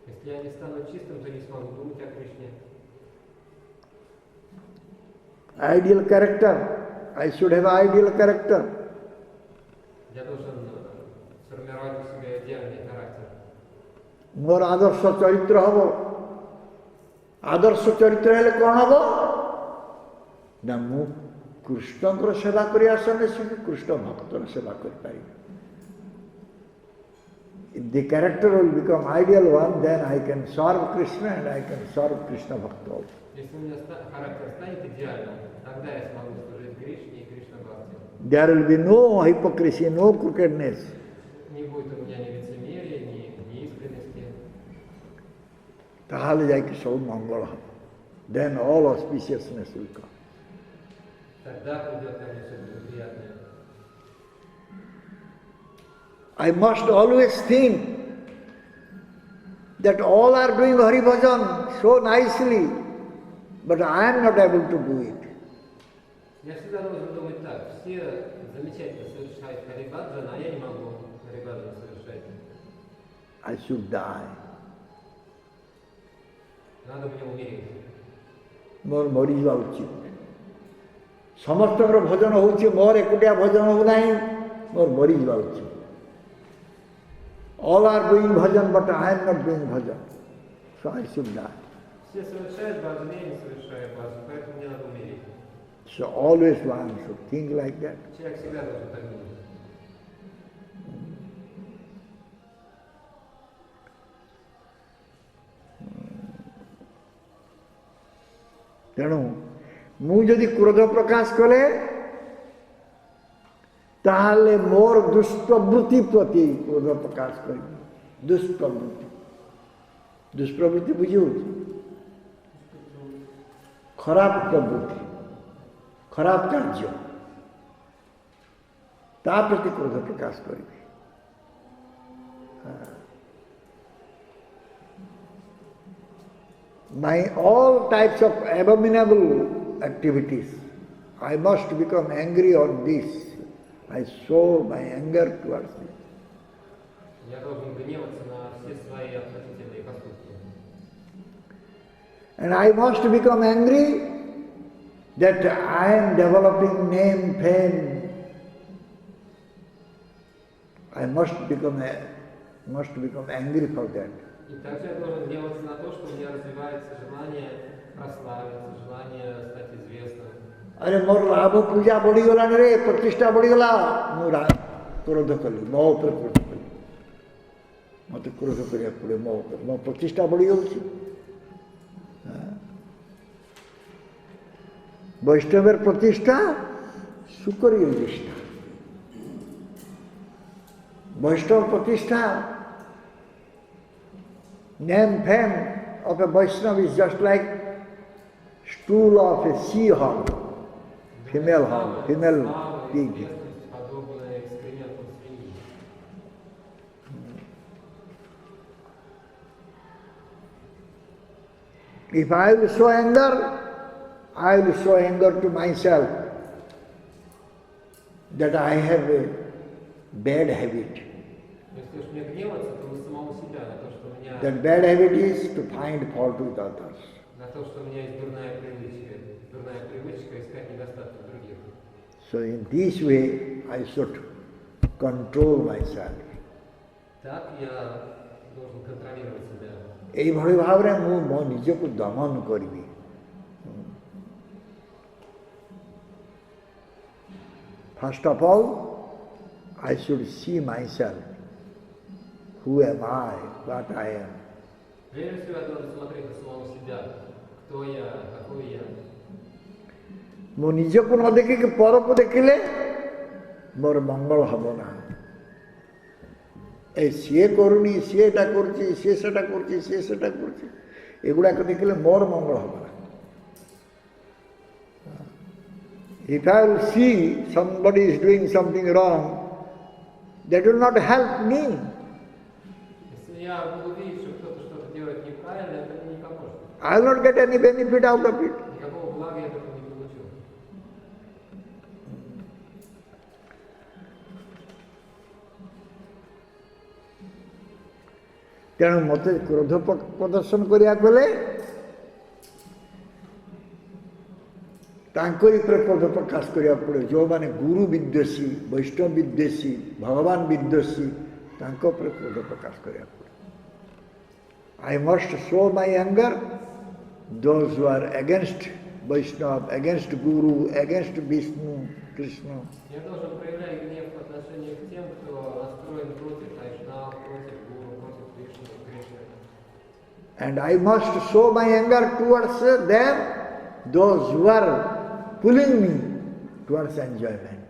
Если я не стану чистым, то не смогу думать о Кришне. Ideal character. I should have ideal character. Я должен сформировать у себя идеальный характер. ମୋର ଆଦର୍ଶ ଚରିତ୍ର ହେବ ଆଦର୍ଶ ଚରିତ୍ର ହେଲେ କ'ଣ ହେବ ନା ମୁଁ କୃଷ୍ଣଙ୍କର ସେବା କରିବା ସଙ୍ଗେ ସଙ୍ଗେ କୃଷ୍ଣ ଭକ୍ତର ସେବା କରିପାରିବି If the character will become ideal one, then I can serve Krishna and I can serve Krishna Bhakta also. Если у меня характер станет идеальным, тогда я смогу служить Кришне и Кришна Бхакти. There will be no hypocrisy, no crookedness. Не будет у меня ни лицемерия, ни неискренности. ତାହେଲେ ଯାଇକି ସବୁ ମଙ୍ଗଳ ହେବ then all auspiciousness will come. Тогда придет ко мне все благоприятное. I must always think that all are doing Hari Bhajan so nicely, but I am not able to do it. Я всегда должен думать так. Все замечательно совершают Харибаджан, а я не могу Харибаджан совершать. I should die. Надо мне умереть. ମୋର ମରିଯିବା ଉଚିତ ସମସ୍ତଙ୍କର ଭଜନ ହେଉଛି ମୋର ଏକୁଟିଆ ଭଜନ ହେଉନାହିଁ ମୋର ମରିଯିବା ଉଚିତ All are doing bhajan, but I am not doing bhajan. So I should die. Все совершают баджан, я не совершаю баджан, поэтому мне надо умереть. So always one should think like that. Человек всегда должен так думать. ତେଣୁ ମୁଁ ଯଦି କ୍ରୋଧ ପ୍ରକାଶ କଲେ ତାହେଲେ ମୋର ଦୁଷ୍ପ୍ରବୃତ୍ତି ପ୍ରତି କ୍ରୋଧ ପ୍ରକାଶ କରିବି। ଦୁଷ୍ପ୍ରବୃତ୍ତି ବୁଝି ହେଉଛି? ଖରାପ ପ୍ରବୃତ୍ତି, ଖରାପ କାର୍ଯ୍ୟ, ତା ପ୍ରତି କ୍ରୋଧ ପ୍ରକାଶ କରିବି। All types of abominable activities, I must become angry on this. I show my anger towards it. Я должен гневаться на все свои отвратительные поступки. And I must become angry that I am developing name, fame. I must become angry for that. И также я должен гневаться на то, что у меня развивается желание прославиться, желание стать известным. अरे मोर लाभ पूजा बढ़ीगला रे, प्रतिष्ठा बढ़ीगला, क्रोध कली मो पर क्रोध कली, मत क्रोध करिया पड़े मो पर, मो प्रतिष्ठा बढ़ी जाऊँगी। वैष्णवेर प्रतिष्ठा सुकरिय निष्ठा, वैष्णव प्रतिष्ठा name fame of a Vaishnava is just like stool of a sea hog, female hog, female pig. If I will show anger, I will show anger to myself that I have a bad habit. That bad habit is to find fault with others. So in this way, I should control myself. এইভাবে ভাବରେ ମୁଁ ମୋ ନିଜକୁ ଦମନ କରିବି। First of all, I should see myself. Who am I? What I am? Прежде всего, я должен смотреть на самого себя. Кто я, какой я. ମୁଁ ନିଜକୁ ନ ଦେଖିକି ପରକୁ ଦେଖିଲେ ମୋର ମଙ୍ଗଳ ହବ ନା। ଏ ସିଏ କରୁନି, ସିଏ ଏଟା କରୁଛି, ସିଏ ସେଟା କରୁଛି, ସିଏ ସେଟା କରୁଛି, ଏଗୁଡ଼ାକ ଦେଖିଲେ ମୋର ମଙ୍ଗଳ ହବ ନା। If I will see somebody is doing something wrong, that will not help me. I will not get any benefit out of it. ତେଣୁ ମୋତେ କ୍ରୋଧ ପ୍ରଦର୍ଶନ କରିବାକୁ ହେଲେ ତାଙ୍କରି ଉପରେ କ୍ରୋଧ ପ୍ରକାଶ କରିବାକୁ ପଡ଼ିବ। ଯେଉଁମାନେ ଗୁରୁ ବିଦ୍ୱେଷୀ, ବୈଷ୍ଣବ ବିଦ୍ୱେଷୀ, ଭଗବାନ ବିଦ୍ୱେଷୀ, ତାଙ୍କ ଉପରେ କ୍ରୋଧ ପ୍ରକାଶ କରିବାକୁ ପଡ଼ିବ। I must show my anger those who are against Vaishnava, against Guru, against Vishnu, Krishna. Я должен проявлять гнев по отношению к тем, кто настроен против Вайшнава, против Гуру, против Вишну, Кришны. And I must show my anger towards them, those who are pulling me towards enjoyment.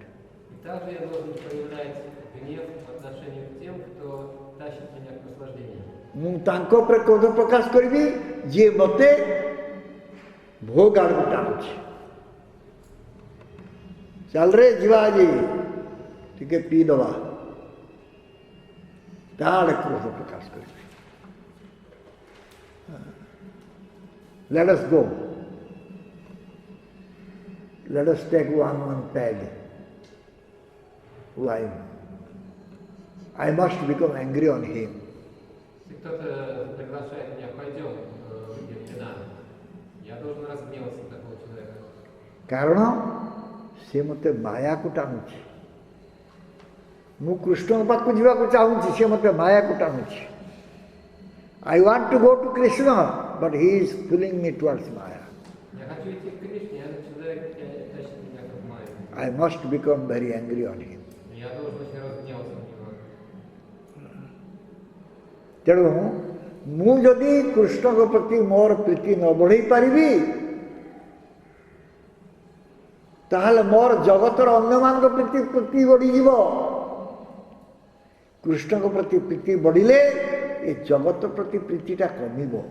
И также я должен проявлять гнев по отношению к тем, кто тащит меня к наслаждению. ମୁଁ ତାଙ୍କ ଉପରେ କ୍ରୋଧ ପ୍ରକାଶ କରିବି ଯିଏ ମୋତେ ଭୋଗ ଆଡ଼କୁ ଟାଣୁଛି। ଚାଲରେ ଯିବା ଆଜି ଟିକେ ପିଇଦେବା, ତା ଆଡ଼େ କ୍ରୋଧ ପ୍ରକାଶ କରିବି। Let us go. Let us take one peg. Why? I must become angry on him. Если кто-то приглашает меня, пойдем выпьем вина, я должен разгневаться на такого человека. କାରଣ ସେ ମୋତେ ମାୟାକୁ ଟାଣୁଛି। ମୁଁ କୃଷ୍ଣଙ୍କ ପାଖକୁ ଯିବାକୁ ଚାହୁଁଛି, ସେ ମୋତେ ମାୟାକୁ ଟାଣୁଛି। I want to go to Krishna, but he is pulling me towards Maya. Я хочу идти к Кришне, этот человек тащит меня к Майе. I must become very angry on him. Я должен очень разгневаться на него. ତେଣୁ ମୁଁ ଯଦି କୃଷ୍ଣଙ୍କ ପ୍ରତି ମୋର ପ୍ରୀତି ନ ବଢ଼େଇ ପାରିବି, ताहले मोर जगतर अन्य मान को प्रीति बढ़ी जीव कृष्ण को प्रति प्रीति बढ़िले ये जगत प्रति प्रीतिटा कमिबो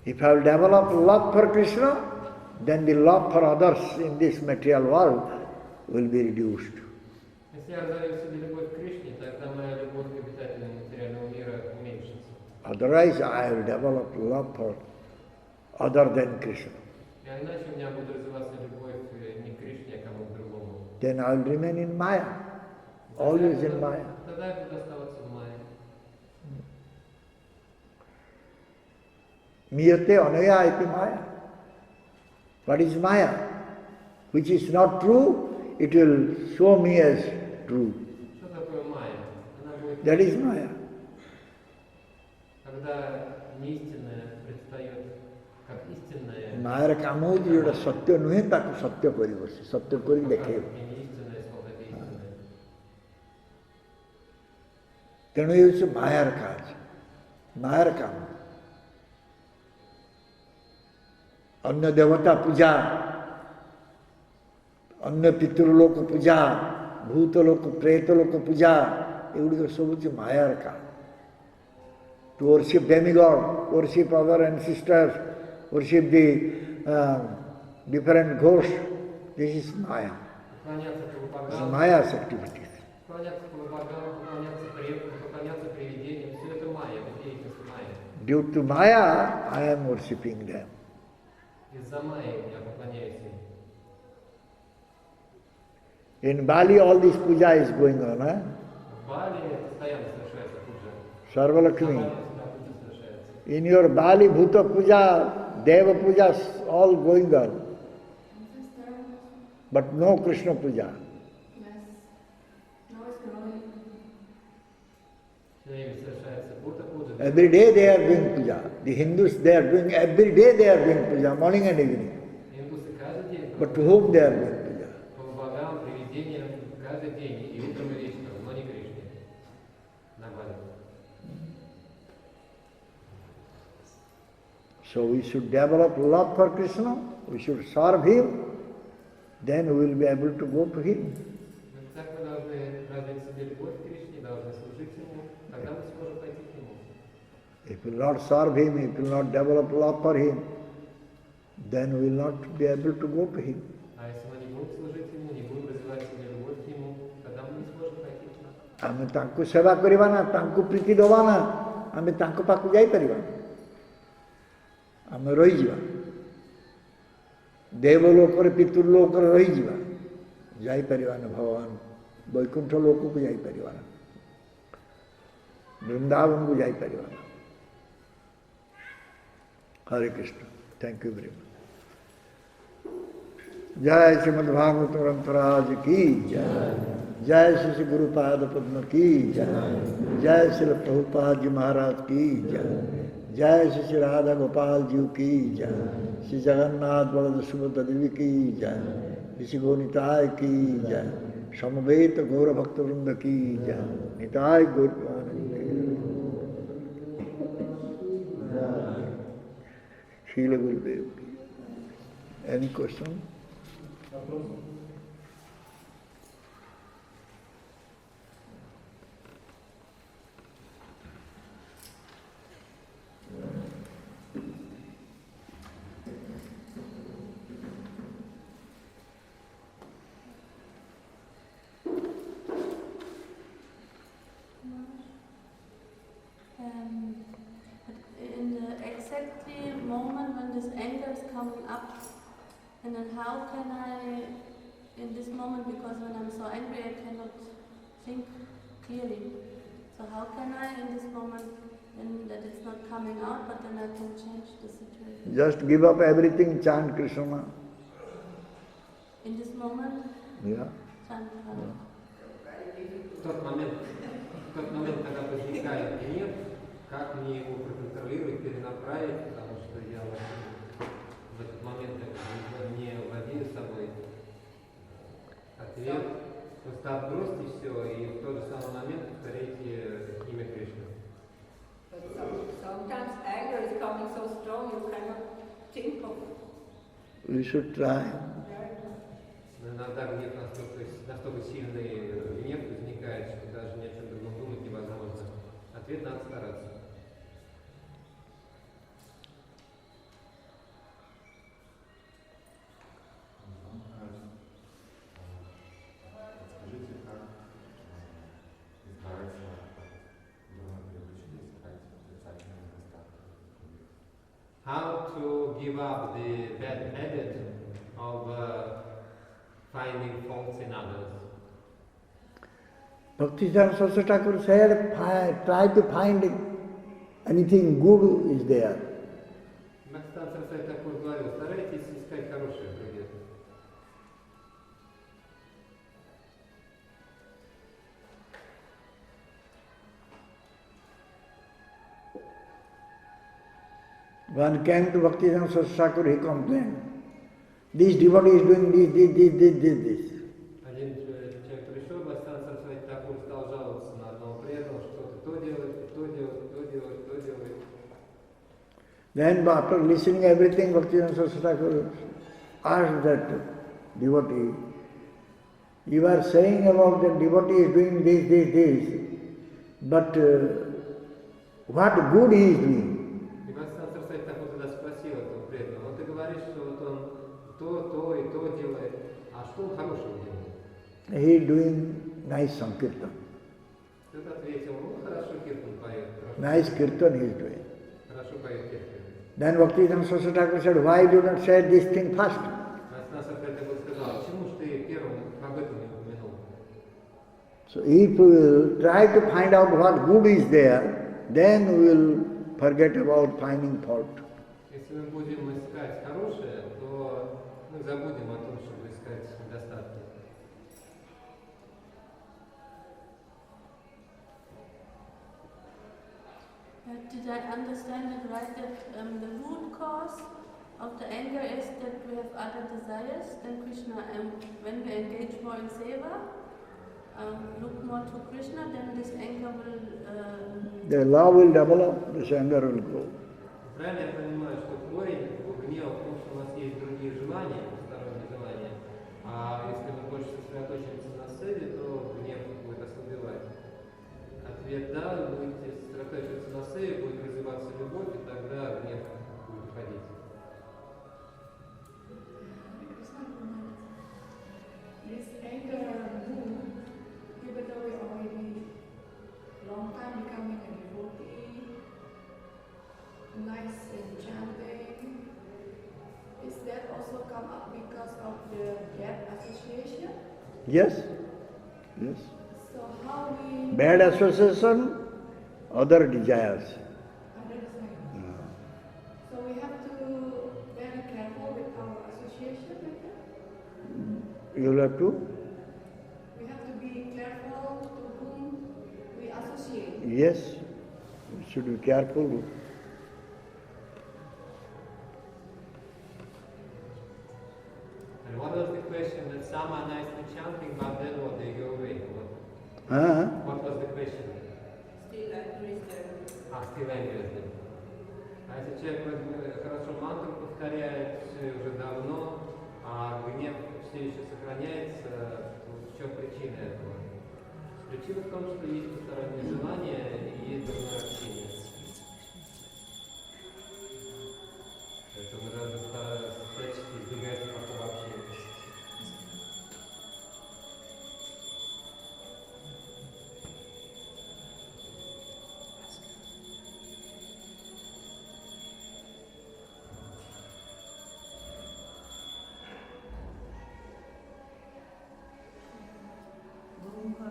if I will develop love for Krishna then the love for others in this material world will be reduced. Если я разовью в себе любовь к Кришне, тогда моя любовь к обитателям материального мира уменьшится. Otherwise I will develop love for other than Krishna. А иначе у меня будет развиваться любовь не к Кришне, а кому-то другому. Then I will remain in Maya, always in Maya. Тогда я буду оставаться в Майе. Miyate anaya iti Maya. What is Maya? Which is not true, it will show me as true. Что такое Майя? Она будет... That is Maya. Когда неистинное предстает как истинное, Maya କାମ ହେଉଛି ଯେଉଁଟା ସତ୍ୟ ନୁହେଁ ତାକୁ ସତ୍ୟ କରିବ ସେ ସତ୍ୟ କରିକି ଦେଖେଇବ и неистинное слово это истинное. ତେଣୁ ଏ ହେଉଛି ମାୟାର କାଜ ମାୟାର କାମ ଅନ୍ୟ ଦେବତା ପୂଜା ଅନ୍ୟ ପିତୃଲୋକ ପୂଜା ଭୂତ ଲୋକ ପ୍ରେତ ଲୋକ ପୂଜା ଏଗୁଡ଼ିକ ସବୁ ହେଉଛି ମାୟାର କାମ to worship demigod, worship other ancestors, worship the different ghosts. This is Maya. Поклоняться This is полубогам, Maya's activities. поклоняться полубогам, поклоняться предкам, поклоняться привидениям, все это Майя, это деятельность Майя. Due to Maya, I am worshipping them. Из-за Майи я поклоняюсь им. In Bali, all this puja is going on. В Бали постоянно совершается пуджа. Sarvalakshmi. Всегда пуджа совершается. In your Bali Bhuta puja, Deva puja, all going on. But no Krishna puja. Все время совершается Будда пуджа. Every day they are doing puja. The Hindus, they are doing, every day they are doing puja, morning and evening. Индусы каждый день But to whom they are doing puja? полубогам, привидениям, каждый день, и утром, и вечером, но не Кришне. На Бали. So we should develop love for Krishna, we should serve him, then we will be able to go to him. Так мы должны развить в себе любовь к Кришне, должны служить Ему, тогда мы сможем пойти к Нему. If we will not serve him, if we will not develop love for him, then we will not be able to go to him. А если мы не будем служить Ему, не будем развивать в себе любовь к Нему, тогда мы не сможем пойти к Нему. ଆମେ ତାଙ୍କୁ ସେବା କରିବା ନା ତାଙ୍କୁ ପ୍ରୀତି ଦେବା ନା ଆମେ ତାଙ୍କ ପାଖକୁ ଯାଇପାରିବା ଆମେ ରହିଯିବା ଦେବଲୋକରେ ପିତୃଲୋକରେ ରହିଯିବା ଯାଇପାରିବା ନା ଭଗବାନ ବୈକୁଣ୍ଠ ଲୋକକୁ ଯାଇପାରିବା ନା ବୃନ୍ଦାବନକୁ ଯାଇପାରିବା ନା Hare Krishna thank you very much जय श्रीमद् भागवत ग्रंथराज की जय जय श्री गुरुपाद पद्म की जय जय श्री प्रभुपाद जी महाराज की जय जय श्री राधा गोपाल जी की जय श्री जगन्नाथ बलद सुभद्रा देवी की जय श्री गौनिताय की जय समवेत गौर भक्त वृंद की जय निताय गौर शील गुरुदेव की any question In the exactly moment when this anger is coming up, and then how can I, in this moment, because when I'm so angry I cannot think clearly, so how can I in this moment, then that it's not coming out, but then I can change the situation? just give up everything, chant Krishna. In this moment, Yeah. chant Krishna. В тот момент, когда возникает гнев, как мне его проконтролировать, перенаправить, потому что я в этот момент не владею собой. Ответ – просто отбросьте все и в тот же самый момент повторяйте имя Кришны. But sometimes anger is coming so strong you cannot think of it. We should try. Yeah. настолько сильный гнев возникает, что даже ни о чем другом думать невозможно. Ответ: надо стараться. Скажите, как избавиться от дурного привычки искать отрицательные недостатки? How to give up the bad habit of finding faults in others. Bhakti-Siddhanta Saraswati Thakur said, try to find anything good is there. Бхактисиddhanta Saraswati Thakur говорил: старайтесь искать хорошее в других. One came to Bhakti-Siddhanta Saraswati Thakur, he complained, this devotee is doing this. Один человек пришел, Бхактисиddhanta Saraswati Thakur стал жаловаться на одного преданного, что то делает, то делает, то делает, то делает. Then after listening everything, Bhakti-Siddhanta Saraswati Thakur asked that devotee, you are saying about the devotee is doing this, but what good he is doing? И Бхактисиddhanta Saraswati Thakur тогда спросил этого преданного: вот ты говоришь, что вот он то и то делает, а что он хорошего делает? He is doing nice sankirtan. Тот ответил: ну хорошо киртан поет, Nice kirtan he is doing. хорошо поет киртан. Then Bhakti-Siddhanta Saraswati Thakur said, why you don't say this thing first? Бхактисиddhanta Saraswati Thakur сказал: почему же ты первым об этом не упомянул? So if we will try to find out what good is there, then we will forget about finding fault. Если мы будем искать хорошее, то мы забудем о том, чтобы искать недостатки. Did I understand it right that the root cause of the anger is that we have other desires than Krishna, and when we engage more in seva, look more to Krishna, then this anger will... The love will develop, this anger will grow. Правильно я понимаю, что корень гнева в том, что у нас есть другие желания, посторонние желания, а если мы больше сосредоточимся на севе, то гнев будет ослабевать. Ответ: да, вы будете сосредоточиваться на севе, будет развиваться любовь, и тогда гнев будет уходить. This anger mood, even though we already long time becoming a devotee, nice in chanting, is that also come up because of the bad association? Yes? Yes. So how we... Bad association, other desires. Understand. So we have to very careful with our association like that? You will have to? We have to be careful to whom we associate. Yes. You should be careful. And what was the question? That some are nicely chanting, but then what? They go away. What was the question? Still angry is there. Still angry is there. А если человек хорошо мантру повторяет уже давно, а гнев все еще сохраняется, то в чем причина этого? Причина в том, что есть посторонние желания и есть дурное общение. Поэтому мы должны всячески избегать плохого общения.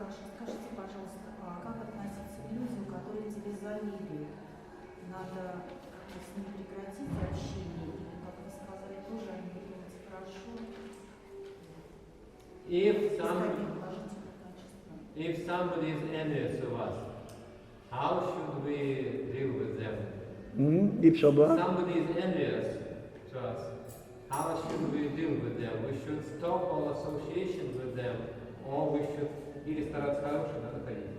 Скажите, пожалуйста, а как относиться к людям, которые тебе завидуют? Надо как-то с ними прекратить общение, или, как вы сказали, тоже они делают хорошо? If somebody is envious of us, how should we deal with them? If somebody is envious to us, how should we deal with them? We should stop all association with them, or we should или стараться хорошее находить,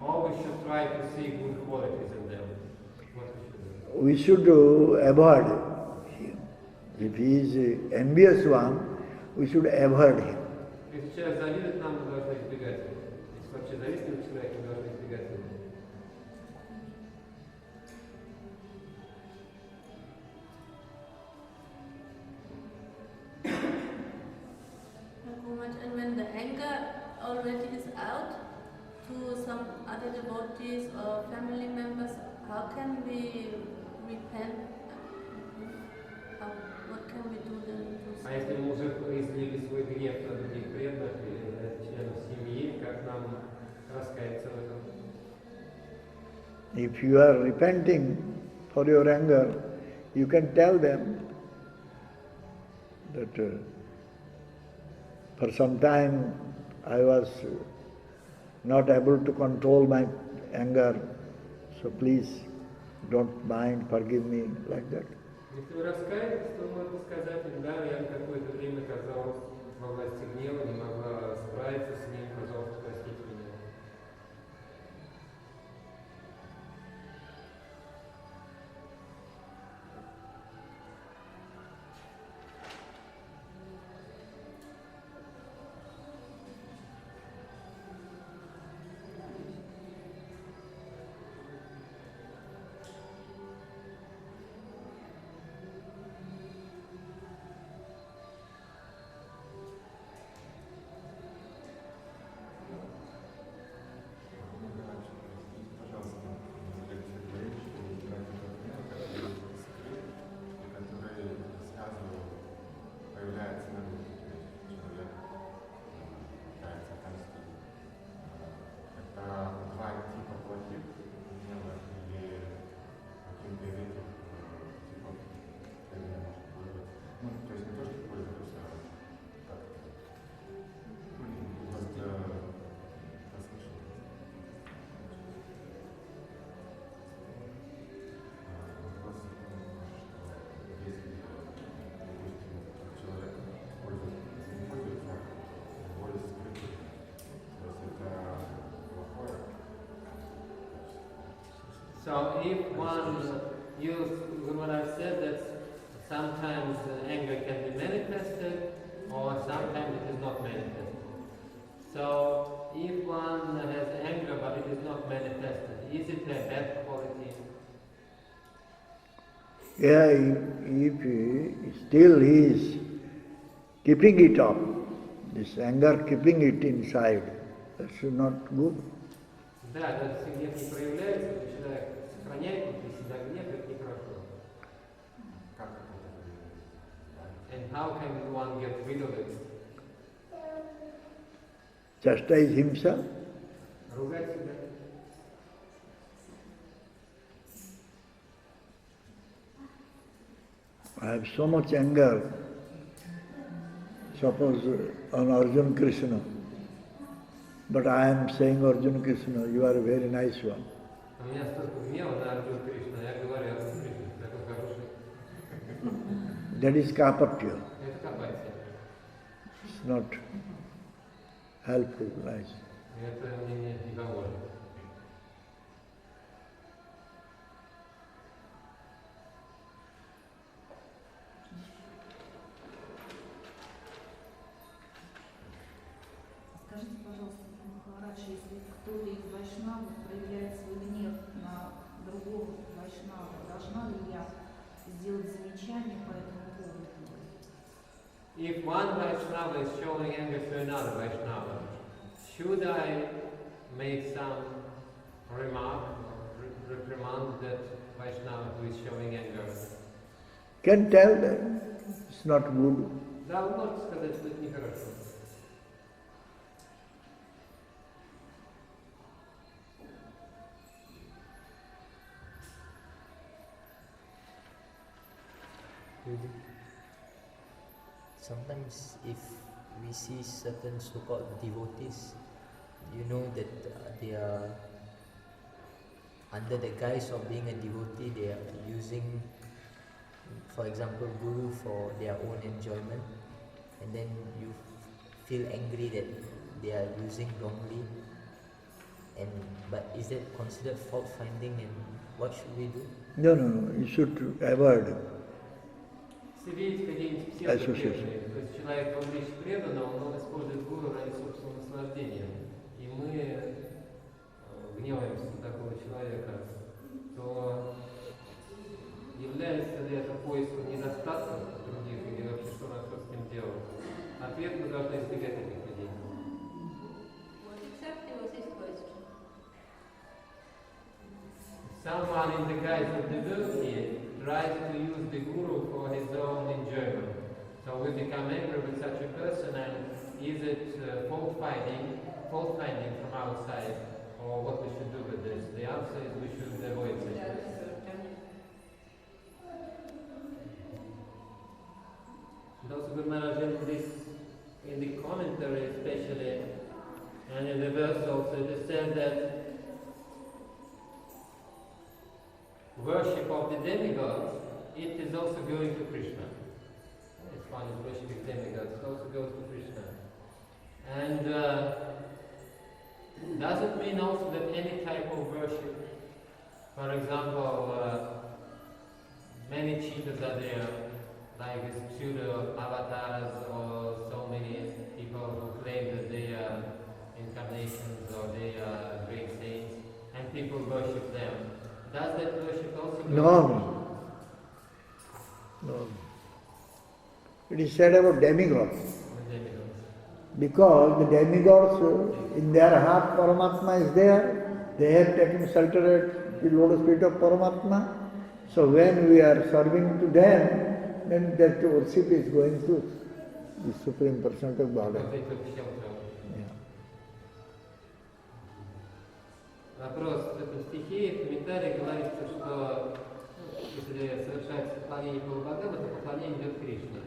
or we should try to see good qualities in them. What we should do? We should avoid him. If he is envious one, we should avoid him. Если человек завидует нам, мы должны избегать его. Если вообще завистливый человек, мы должны избегать его. And when the anger already is out to some other devotees or family members, how can we repent? What can we do then to А если мы уже излили свой гнев на других преданных или на членов семьи, как нам раскаяться в этом? If you are repenting for your anger, you can tell them that for some time I was not able to control my anger, so please don't mind, forgive me, like that. Если вы раскаетесь, то можно сказать, да, я на какое-то время оказалась во власти гнева, не могла справиться с ним, пожалуйста, простите меня. So if one, what I've said, that sometimes anger can be manifested or sometimes it is not manifested. So if one has anger but it is not manifested, is it a bad quality? Yeah, if he is keeping it up, this anger keeping it inside, that's not good. Да, но если гнев не проявляется, то человек сохраняет внутри себя гнев, это нехорошо. And how can one get rid of it? Chastise himself. Ругать себя. I have so much anger, suppose on Arjuna Krishna, but I am saying Arjuna Krishna, you are a very nice one. У меня столько гнева на Арджуна Кришна, я говорю Арджуна Кришна, такой хороший. That is kapatya. Это капатия. It's not helpful, nice. Это мне не поможет. Скажите, пожалуйста, Махарадж, если кто-то из вайшнавов проявляет свой гнев на другого вайшнава, должна ли я сделать замечание по этому поводу? If one Vaishnava is showing anger to another Vaishnava, should I make some remark or reprimand that Vaishnava who is showing anger? Can tell them it's not good. Да, вы можете сказать, что это нехорошо. Sometimes if we see certain so-called devotees, you know that they are under the guise of being a devotee, they are using, for example, guru for their own enjoyment, and then you feel angry that they are using wrongly, but is that considered fault finding, and what should we do? No, you should avoid. Если видеть какие-нибудь Association. псевдопреданные, то есть человек, он лишь преданный, он использует гуру ради собственного наслаждения. И мы гневаемся на такого человека, то является ли это поиском недостатков других или вообще что нам с этим делать? Ответ: мы должны избегать этих людей. What exactly was his question? Someone in the guise of devotee tries to use the guru for his own enjoyment. So we become angry with such a person, and is it fault finding from our side, or what we should do with this? The answer is we should avoid this. And also Guru Maharaj in this, in the commentary especially, and in the verse also, it is said that worship of the demigods, it is also going to Krishna. As one is worshipping demigods, it also goes to Krishna. And does it mean also that any type of worship, for example, many cheaters are there, like these pseudo avatars or so many people who claim that they are incarnations or they are great saints, and people worship them. Does that worship also go? No. It is said about demigods. The demigods. Because the demigods, in their heart Paramatma is there. They have taken shelter at the lotus feet of Paramatma. So when we are serving to them, then that worship is going to the Supreme Personality of Godhead. Because they took shelter. Yeah. Вопрос. В этом стихе, в комментарии говорится, что если совершается поклонение полубогам, это поклонение идет Кришне.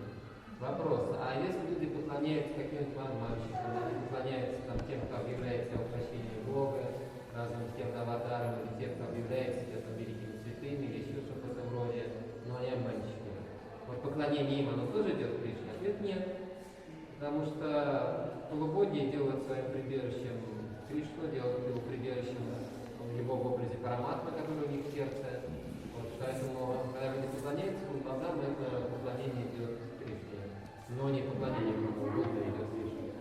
Вопрос. А если люди поклоняются каким-то мальчикам, они поклоняются там, тем, кто объявляет себя воплощением Бога, разным тем аватарам, или тем, кто объявляет себя там, великими святыми, или еще что-то в этом роде, но они обманщики. Вот поклонение им, оно тоже идет Кришне? Ответ нет. Потому что полубоги делают своим прибежищем Кришну, делают его прибежищем его в образе Параматмы, который у них в сердце. Вот, поэтому, когда люди поклоняются полубогам, это поклонение идет Кришне, но не поклонение кому угодно идет Кришне.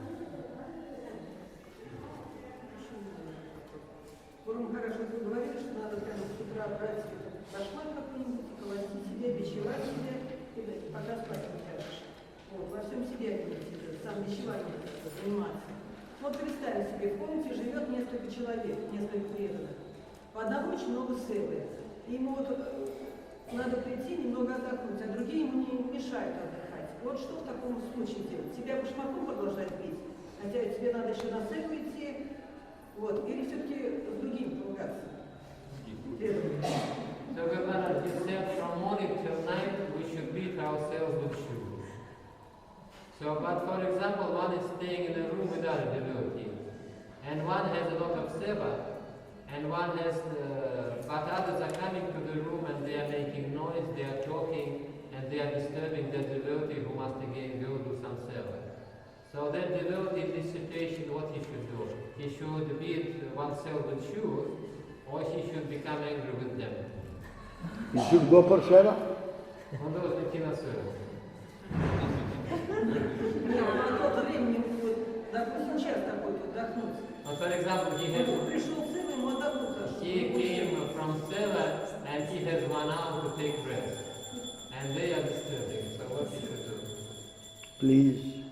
Гуру Махарадж, вы говорили, что надо прямо с утра брать башмак какой-нибудь, колотить себе, бичевать себе, и пока спать не ляжешь. Вот, во всем себе сам бичеванием заниматься. Вот представим себе, в комнате живет несколько человек, несколько преданных. У одного очень много севы. И ему вот надо прийти немного отдохнуть, а другие ему не мешают отдыхать. Вот что в таком случае делать? Тебя башмаком продолжать бить, хотя тебе надо еще на севу идти, вот, или все-таки с другими поругаться? So Guru Maharaj, he said from morning till night we should beat ourselves with shoes. So, but for example, one is staying in a room without a devotee, and one has a lot of seva, and one has, but others are coming to the room and they are making noise, they are talking, and they are disturbing the devotee who must again go do some seva. So that devotee in this situation, what he should do? He should beat oneself with shoes, or he should become angry with them. You should go for seva. Он должен идти на севу. Нет, на то времени будет, допустим, час такой-то отдохнуть. But for example, Он пришел в Севу, ему отдохнуть хорошо. he came from Seva and he has 1 hour to take rest. And they are disturbing, so what he should do? Please,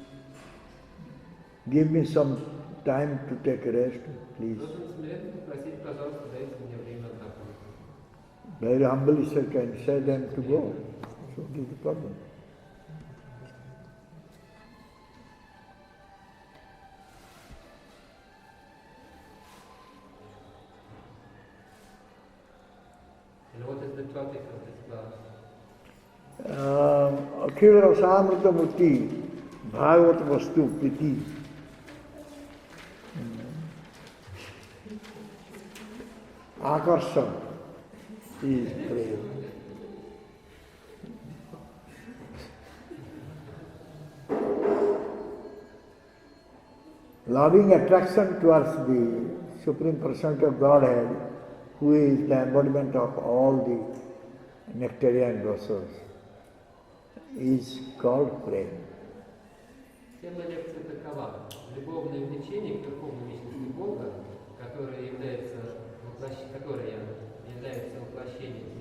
give me some time to take rest, please. Должен смиренно попросить, пожалуйста, дайте мне время отдохнуть. Very humbly sir can say them to go. So what is the problem? And what is the topic of this class? Akhil Rasamrita Murti, Bhagavat Vastu Priti. Akarshan is prayer. Loving attraction towards the Supreme Personality of Godhead, who is the embodiment of all the nectarian doshas. is called prema. Тема лекции такова. Любовное влечение к верховной личности Бога, которое является воплощением